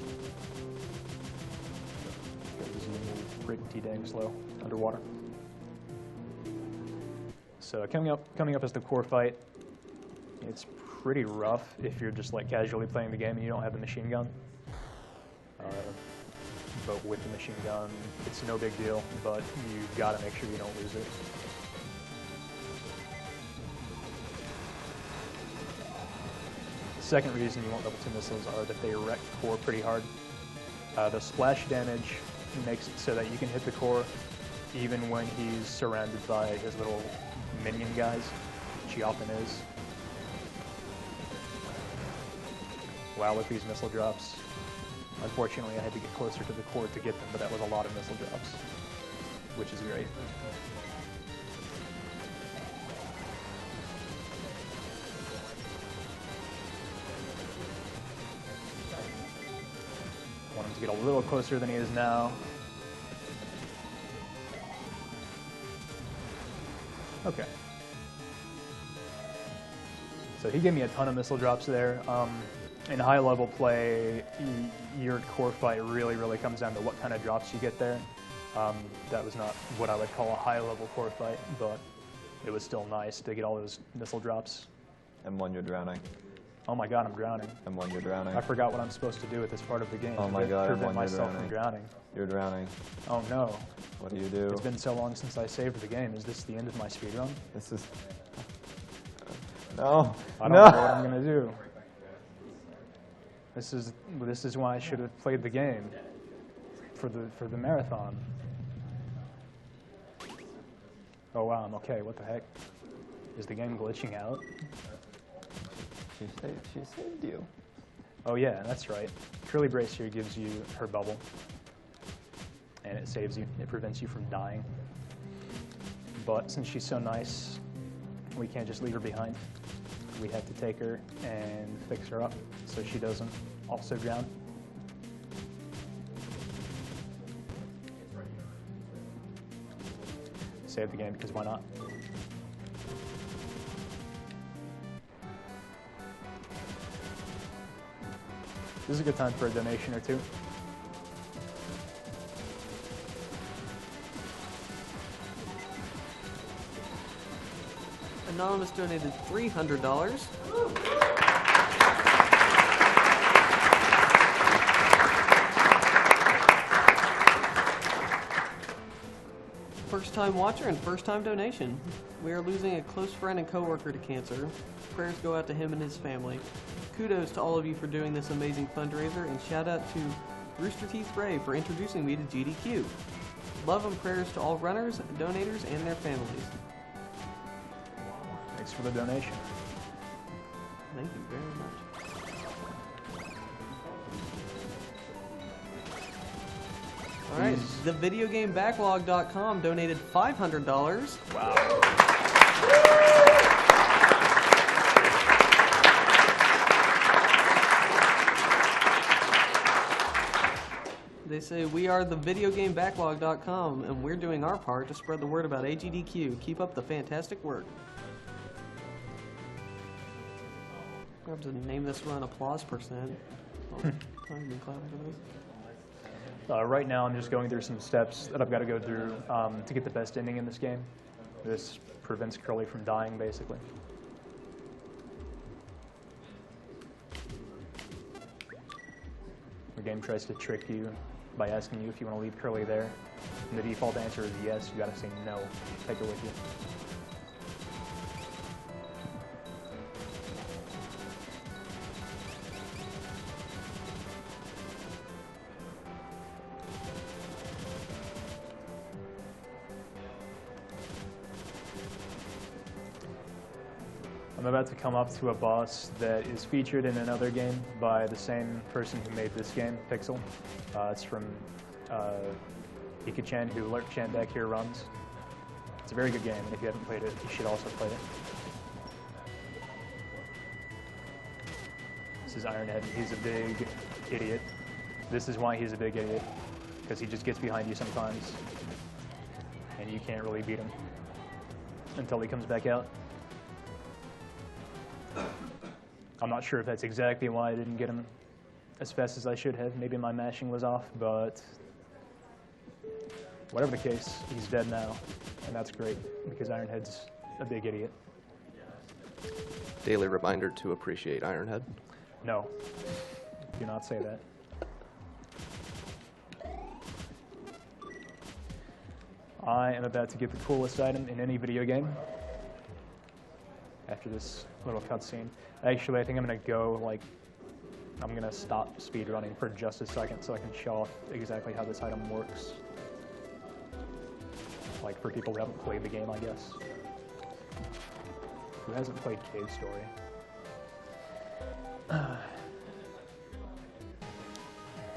Because you move pretty dang slow underwater. So coming up is the core fight. It's pretty rough if you're just like casually playing the game and you don't have the machine gun. But with the machine gun, it's no big deal, but you've got to make sure you don't lose it. The second reason you want level 2 missiles are that they wreck core pretty hard. The splash damage makes it so that you can hit the core even when he's surrounded by his little minion guys, which he often is. Wow, with these missile drops. Unfortunately, I had to get closer to the core to get them, but that was a lot of missile drops, which is great. Want him to get a little closer than he is now. Okay. So he gave me a ton of missile drops there. In high-level play, your core fight really comes down to what kind of drops you get there. That was not what I would call a high-level core fight, but it was still nice to get all those missile drops. M1, you're drowning. Oh my god, I'm drowning. M1, you're drowning. I forgot what I'm supposed to do at this part of the game Oh to my god, prevent M1, myself you're from drowning. drowning. You're drowning. Oh no. What do you do? It's been so long since I saved the game. Is this the end of my speedrun? This is... No. I don't No. know what I'm gonna do. This is why I should have played the game for the marathon. Oh wow, I'm okay. What the heck? Is the game glitching out? She saved you. Oh yeah, that's right. Curly Brace here gives you her bubble, and it saves you. It prevents you from dying. But since she's so nice, we can't just leave her behind. We have to take her and fix her up so she doesn't also drown. Save the game because why not? This is a good time for a donation or two. Anonymous donated $300. First time watcher and first time donation. We are losing a close friend and coworker to cancer. Prayers go out to him and his family. Kudos to all of you for doing this amazing fundraiser, and shout out to Rooster Teeth Ray for introducing me to GDQ. Love and prayers to all runners, donators, and their families. Thanks for the donation. Thank you very much. All right, thevideogamebacklog.com donated $500. They say, we are thevideogamebacklog.com, and we're doing our part to spread the word about AGDQ. Keep up the fantastic work. I have to name this run applause percent. Oh, I haven't been clapping for this. Right now, I'm just going through some steps that I've got to go through to get the best ending in this game. This prevents Curly from dying, basically. The game tries to trick you by asking you if you want to leave Curly there. And the default answer is yes. You got to say no. Take her with you. I'm about to come up to a boss that is featured in another game by the same person who made this game, Pixel. It's from Ika-chan, who Lurk-chan back here runs. It's a very good game, and if you haven't played it, you should also play it. This is Ironhead. He's a big idiot. This is why he's a big idiot, because he just gets behind you sometimes, and you can't really beat him until he comes back out. I'm not sure if that's exactly why I didn't get him as fast as I should have. Maybe my mashing was off, but whatever the case, he's dead now, and that's great, because Ironhead's a big idiot. Daily reminder to appreciate Ironhead. No, do not say that. I am about to get the coolest item in any video game after this little cutscene. Actually, I think I'm going to go, I'm going to stop speedrunning for just a second so I can show off exactly how this item works. Like, for people who haven't played the game, I guess. Who hasn't played Cave Story?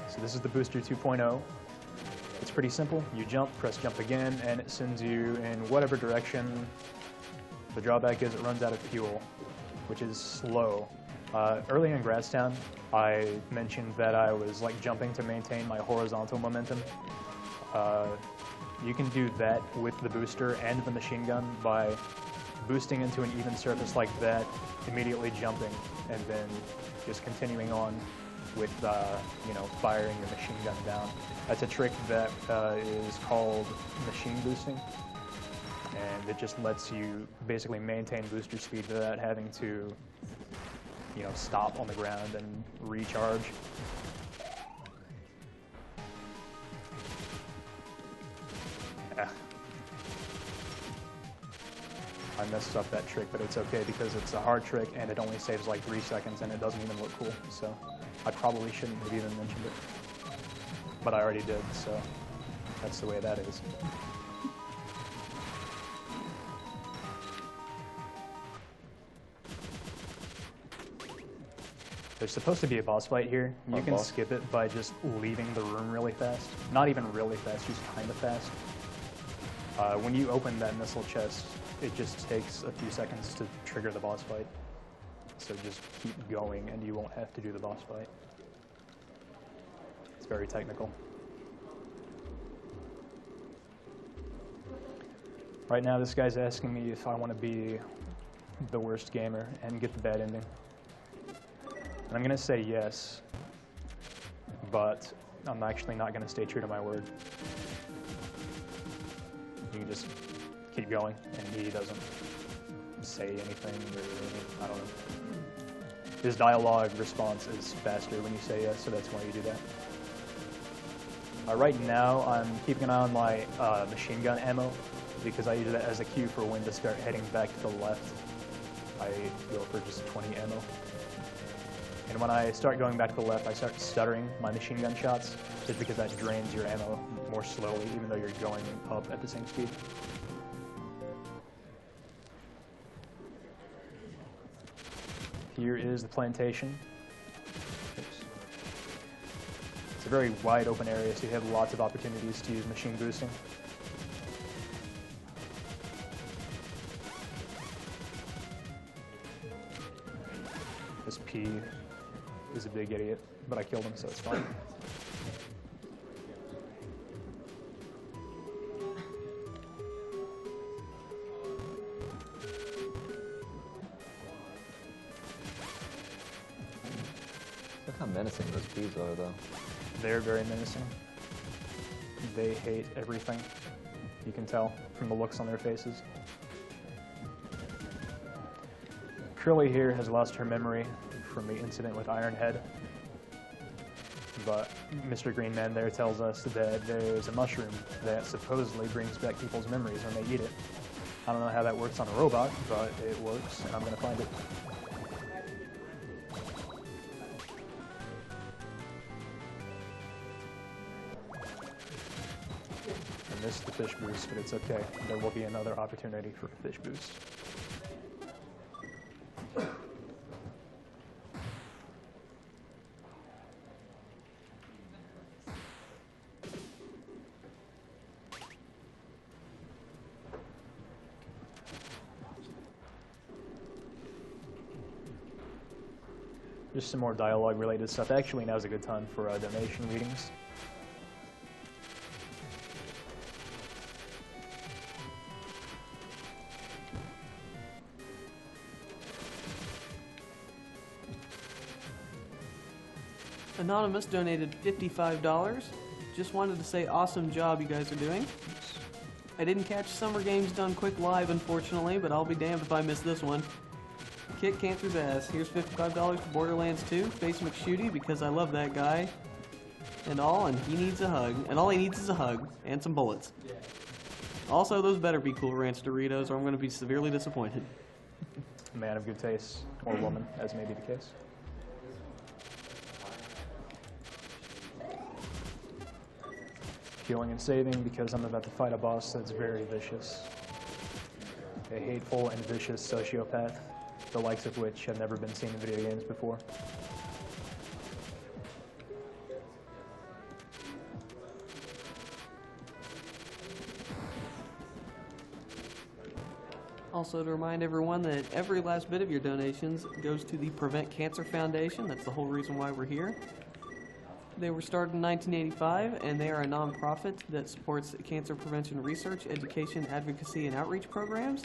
So this is the Booster 2.0. It's pretty simple. You jump, press jump again, and it sends you in whatever direction. The drawback is it runs out of fuel, which is slow. Early in Grasstown, I mentioned that I was jumping to maintain my horizontal momentum. You can do that with the booster and the machine gun by boosting into an even surface like that, immediately jumping, and then just continuing on with, firing your machine gun down. That's a trick that is called machine boosting, and it just lets you basically maintain booster speed without having to, stop on the ground and recharge. I messed up that trick, but it's okay because it's a hard trick and it only saves 3 seconds and it doesn't even look cool, so I probably shouldn't have even mentioned it. But I already did, so that's the way that is. There's supposed to be a boss fight here. You can skip it by just leaving the room really fast. Not even really fast, just kind of fast. When you open that missile chest, it just takes a few seconds to trigger the boss fight. So just keep going and you won't have to do the boss fight. It's very technical. Right now this guy's asking me if I want to be the worst gamer and get the bad ending. And I'm going to say yes, but I'm actually not going to stay true to my word. You can just keep going, and he doesn't say anything, or I don't know. His dialogue response is faster when you say yes, so that's why you do that. Right now, I'm keeping an eye on my machine gun ammo, because I use that as a cue for when to start heading back to the left. I go for just 20 ammo. And when I start going back to the left, I start stuttering my machine gun shots, just because that drains your ammo more slowly, even though you're going up at the same speed. Here is the plantation. Oops. It's a very wide open area, so you have lots of opportunities to use machine boosting. This P is a big idiot, but I killed him, so it's fine. Look how menacing those P's are, though. They're very menacing. They hate everything. You can tell from the looks on their faces. Curly here has lost her memory from the incident with Ironhead, but Mr. Green Man there tells us that there's a mushroom that supposedly brings back people's memories when they eat it. I don't know how that works on a robot, but it works, and I'm going to find it. I missed the fish boost, but it's okay. There will be another opportunity for a fish boost. Just some more dialogue related stuff. Actually, now's a good time for donation readings. Anonymous donated $55. Just wanted to say awesome job you guys are doing. I didn't catch Summer Games Done Quick live, unfortunately, but I'll be damned if I miss this one. Kick Cancer's ass. Here's $55 for Borderlands 2. Face McShooty because I love that guy. And he needs a hug. And all he needs is a hug. And some bullets. Also, those better be Cool Ranch Doritos or I'm going to be severely disappointed. Man of good taste, or woman, as may be the case. Healing and saving because I'm about to fight a boss that's very vicious. A hateful and vicious sociopath, the likes of which have never been seen in video games before. Also, to remind everyone that every last bit of your donations goes to the Prevent Cancer Foundation. That's the whole reason why we're here. They were started in 1985, and they are a nonprofit that supports cancer prevention research, education, advocacy, and outreach programs.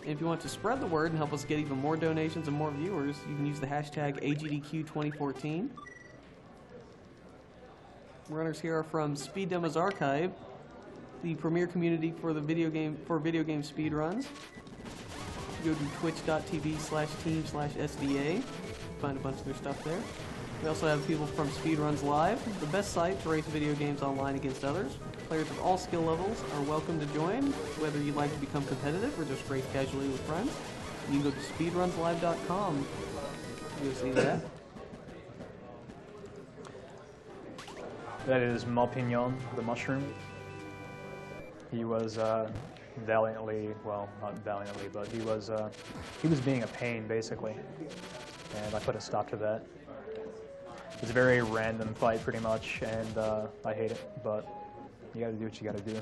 And if you want to spread the word and help us get even more donations and more viewers, you can use the hashtag AGDQ2014. Runners here are from Speed Demos Archive, the premier community for video game speedruns. Go to twitch.tv/team/SDA. Find a bunch of their stuff there. We also have people from Speedruns Live, the best site to race video games online against others. Players of all skill levels are welcome to join, whether you'd like to become competitive or just race casually with friends. You can go to speedrunslive.com to go see that. That is Malpignon, the mushroom. He was valiantly, well, not valiantly, but he was being a pain, basically. And I put a stop to that. It's a very random fight, pretty much, and I hate it, but you gotta do what you gotta do.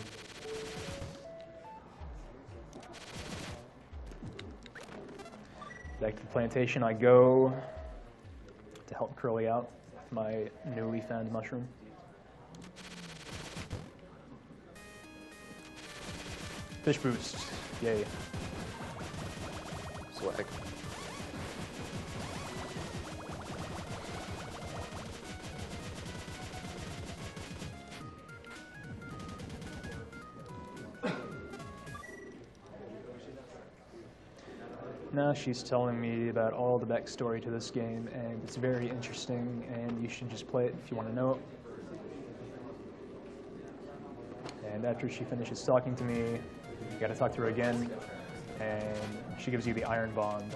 Back to the plantation I go to help Curly out, my newly found mushroom. Fish boost, yay. Swag. Now she's telling me about all the backstory to this game, and it's very interesting, and you should just play it if you want to know it. And after she finishes talking to me, you gotta talk to her again, and she gives you the iron bond.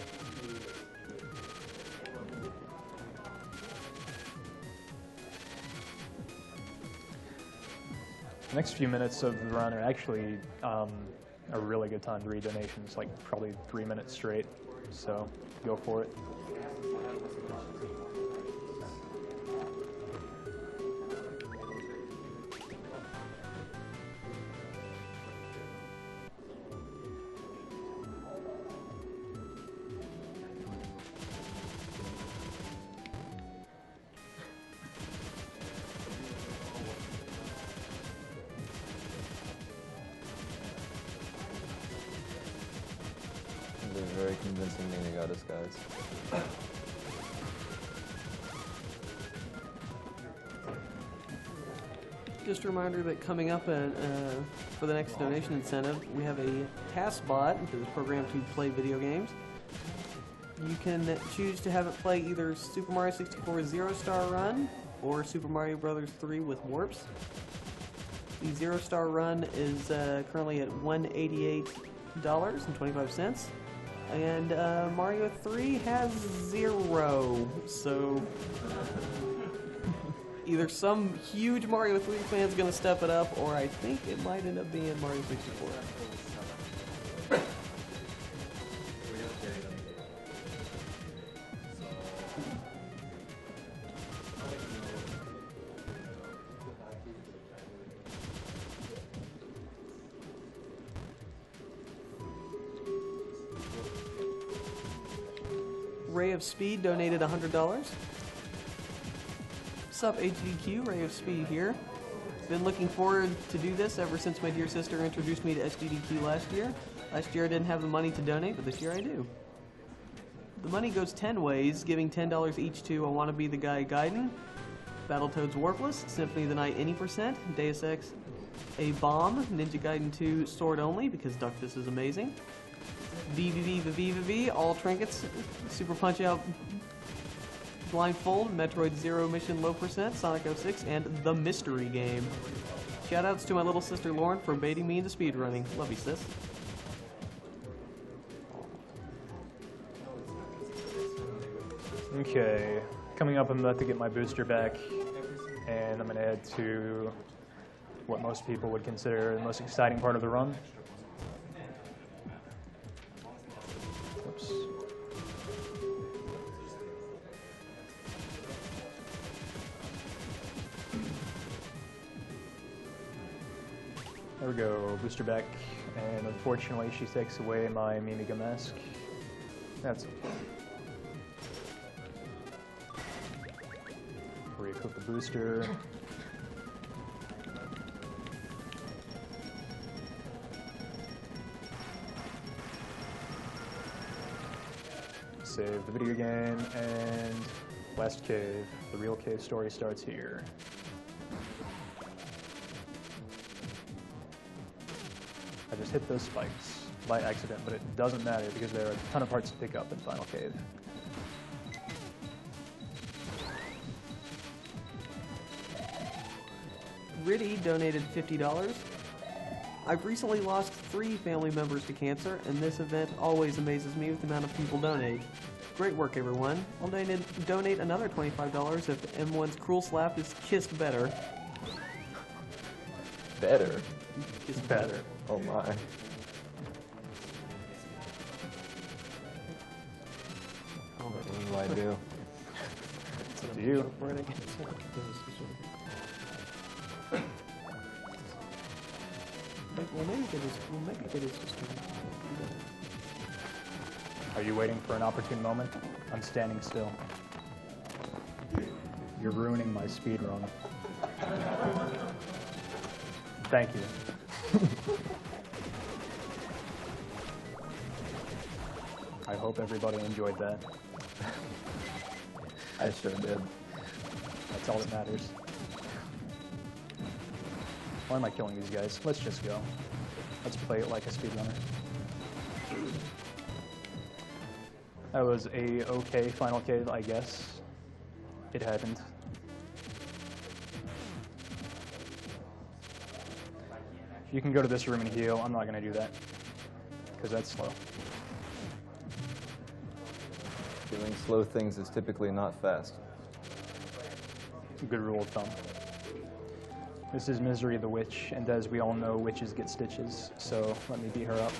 The next few minutes of the run are actually a really good time to read donations, like probably 3 minutes straight, so go for it. very convincing Nina disguise. Just a reminder that coming up for the next donation incentive, we have a task bot that is programmed to play video games. You can choose to have it play either Super Mario 64 Zero Star Run or Super Mario Bros. 3 with warps. The Zero Star Run is currently at $188.25, and Mario 3 has 0. So either some huge Mario 3 fan is going to step it up, or I think it might end up being Mario 64. Ray of Speed donated $100. Sup AGDQ, Ray of Speed here. Been looking forward to do this ever since my dear sister introduced me to SGDQ last year. Last year I didn't have the money to donate, but this year I do. The money goes 10 ways, giving $10 each to I Wanna Be the Guy Gaiden, Battletoads Warpless, Symphony of the Night Any Percent, Deus Ex A Bomb, Ninja Gaiden 2 Sword Only, because Ductus is amazing, VVV, All Trinkets, Super Punch-Out Blindfold, Metroid Zero Mission Low Percent, Sonic 06, and The Mystery Game. Shoutouts to my little sister Lauren for baiting me into speedrunning. Love you, sis. Okay, coming up, I'm about to get my booster back, and I'm going to head to what most people would consider the most exciting part of the run. Oops. There we go, booster back, and unfortunately she takes away my Mimiga mask. That's okay. Re-equip the booster. Save the video game, and last cave. The real cave story starts here. I just hit those spikes by accident, but it doesn't matter because there are a ton of parts to pick up in Final Cave. Riddy donated $50. I've recently lost 3 family members to cancer, and this event always amazes me with the amount of people donate. Great work, everyone. I'll donate another $25 if M1's Cruel Slap is kissed better. Better? Kissed better. Oh my. What do I do? It's up to you. Well, maybe it is just Are you waiting for an opportune moment? I'm standing still. You're ruining my speed run. Thank you. I hope everybody enjoyed that. I sure did. That's all that matters. Why am I killing these guys? Let's just go. Let's play it like a speedrunner. That was a okay final cave, I guess. It happened. You can go to this room and heal. I'm not going to do that because that's slow. Doing slow things is typically not fast. Good rule of thumb. This is Misery the Witch, and as we all know, witches get stitches, so let me beat her up.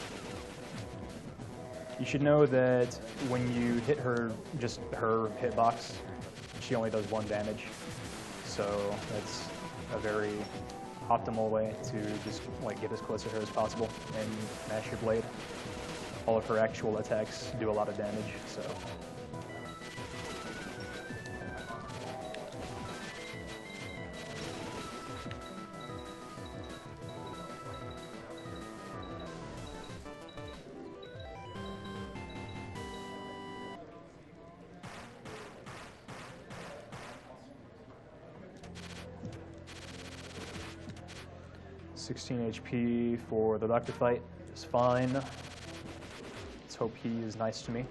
You should know that when you hit her, just her hitbox, she only does 1 damage. So that's a very optimal way to just get as close to her as possible and mash your blade. All of her actual attacks do a lot of damage, so. 16 HP for the doctor fight is fine. Let's hope he is nice to me.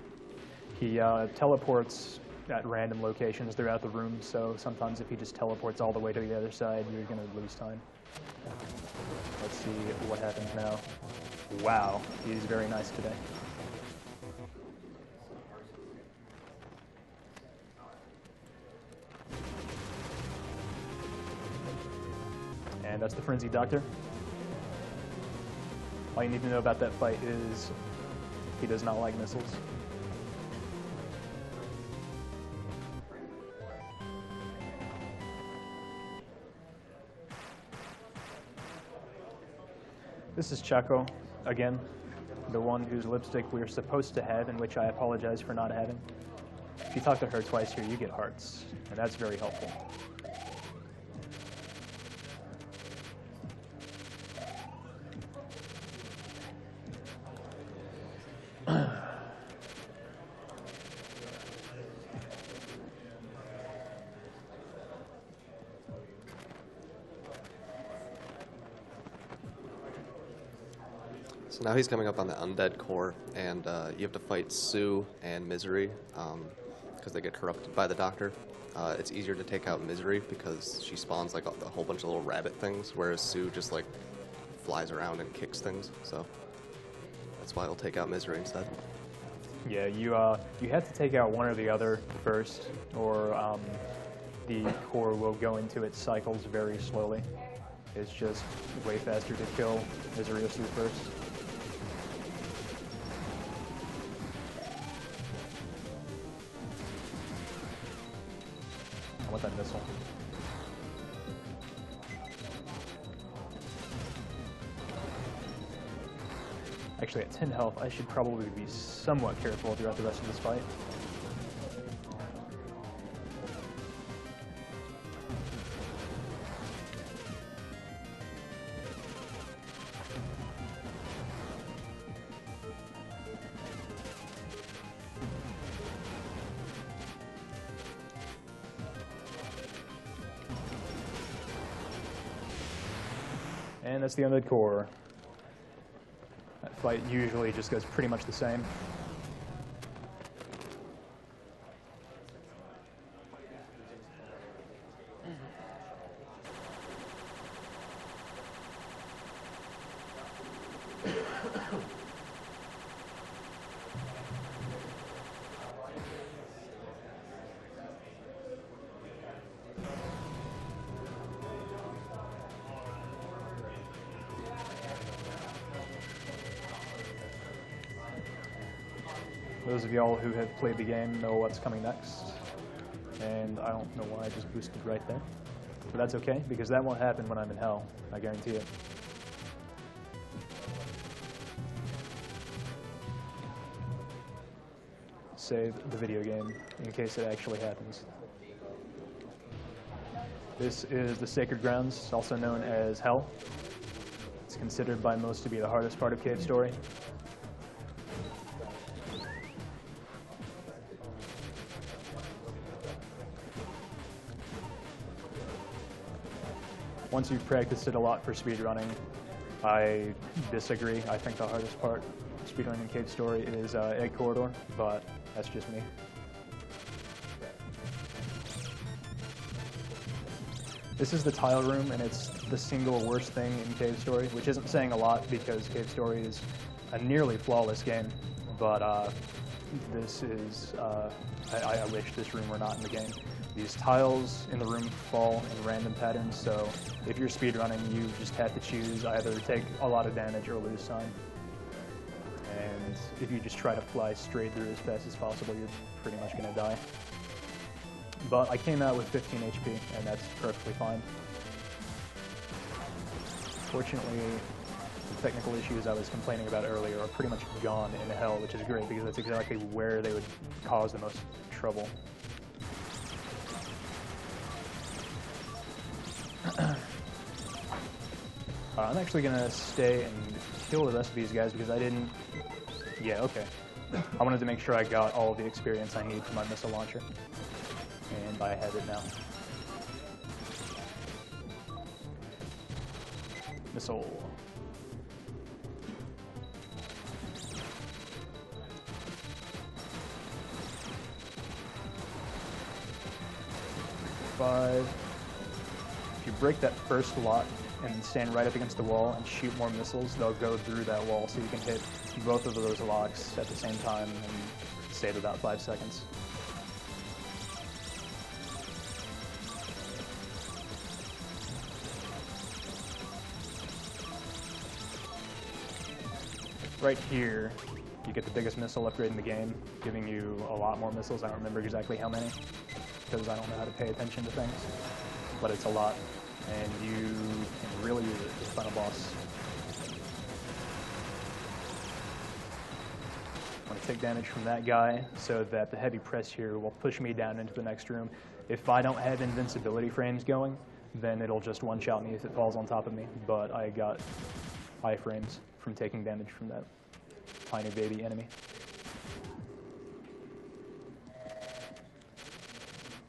He teleports at random locations throughout the room, so sometimes if he just teleports all the way to the other side, you're going to lose time. Let's see what happens now. Wow, he's very nice today. And that's the Frenzied Doctor. All you need to know about that fight is he does not like missiles. This is Chaco, again, the one whose lipstick we're supposed to have and which I apologize for not having. If you talk to her twice here, you get hearts, and that's very helpful. So now he's coming up on the undead core, and you have to fight Sue and Misery because they get corrupted by the Doctor. It's easier to take out Misery because she spawns like a whole bunch of little rabbit things, whereas Sue just like flies around and kicks things. So that's why I'll take out Misery instead. Yeah, you have to take out one or the other first, or the core will go into its cycles very slowly. It's just way faster to kill Misery or Sue first. I want that missile. Actually, at 10 health, I should probably be somewhat careful throughout the rest of this fight. And that's the undead core. That fight usually just goes pretty much the same. Those of y'all who have played the game know what's coming next, and I don't know why I just boosted right there. But that's okay, because that won't happen when I'm in hell, I guarantee it. Save the video game in case it actually happens. This is the Sacred Grounds, also known as Hell. It's considered by most to be the hardest part of Cave Story. Once you've practiced it a lot for speedrunning, I disagree. I think the hardest part of speedrunning in Cave Story is Egg Corridor, but that's just me. This is the tile room, and it's the single worst thing in Cave Story, which isn't saying a lot because Cave Story is a nearly flawless game, but this is, I wish this room were not in the game. These tiles in the room fall in random patterns, so if you're speedrunning, you just have to choose either take a lot of damage or lose time. And if you just try to fly straight through as fast as possible, you're pretty much going to die. But I came out with 15 HP, and that's perfectly fine. Fortunately, the technical issues I was complaining about earlier are pretty much gone in Hell, which is great because that's exactly where they would cause the most trouble. I'm actually going to stay and kill the rest of these guys because I didn't... Yeah, okay. I wanted to make sure I got all of the experience I need for my missile launcher. And I have it now. Missile. Five. If you break that first lock and then stand right up against the wall and shoot more missiles, they'll go through that wall, so you can hit both of those locks at the same time and save about 5 seconds. Right here, you get the biggest missile upgrade in the game, giving you a lot more missiles. I don't remember exactly how many, because I don't know how to pay attention to things, but it's a lot, and you can really use it as a final boss. I want to take damage from that guy so that the heavy press here will push me down into the next room. If I don't have invincibility frames going, then it'll just one-shot me if it falls on top of me, but I got iframes from taking damage from that tiny baby enemy.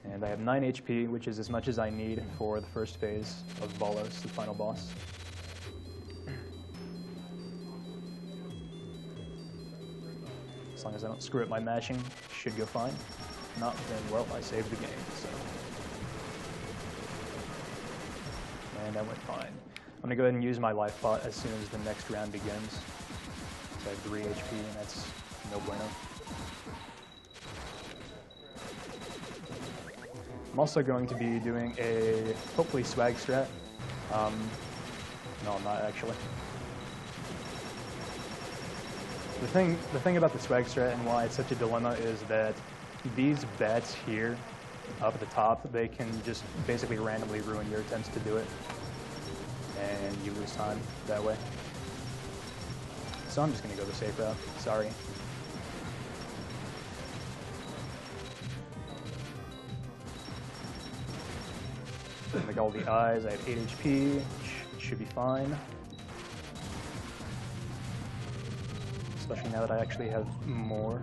And I have 9 HP, which is as much as I need for the first phase of Valos, the final boss. As long as I don't screw up my mashing, should go fine. If not, then, well, I saved the game, so. And that went fine. I'm gonna go ahead and use my life pot as soon as the next round begins. So I have 3 HP, and that's no bueno. I'm also going to be doing a, hopefully, swag strat. No, I'm not actually. The thing about the swag strat and why it's such a dilemma is that these bats here, up at the top, they can just basically randomly ruin your attempts to do it. And you lose time that way. So I'm just going to go the safe route. Sorry. Make all the eyes. I have 8 HP. Should be fine. Especially now that I actually have more.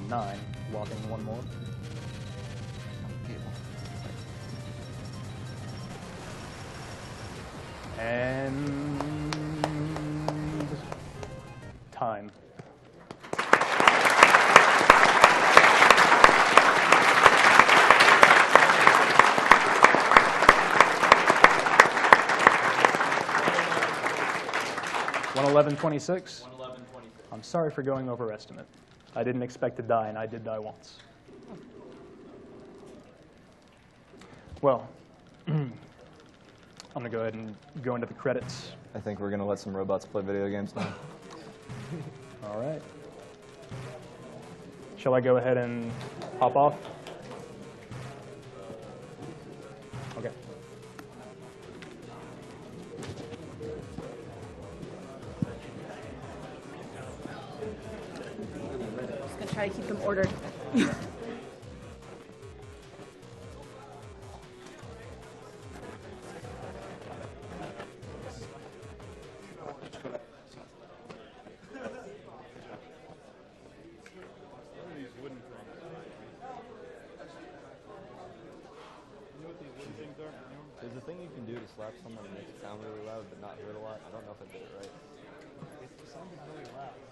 9, locking 1 more. And time. $111.26. I'm sorry for going over estimate. I didn't expect to die, and I did die once. Well, I'm gonna go ahead and go into the credits. I think we're gonna let some robots play video games now. All right. Shall I go ahead and hop off? Okay. Just gonna try to keep them ordered. There's a thing you can do to slap someone and make it sound really loud but not hurt a lot. I don't know if I did it right. It sounded really loud.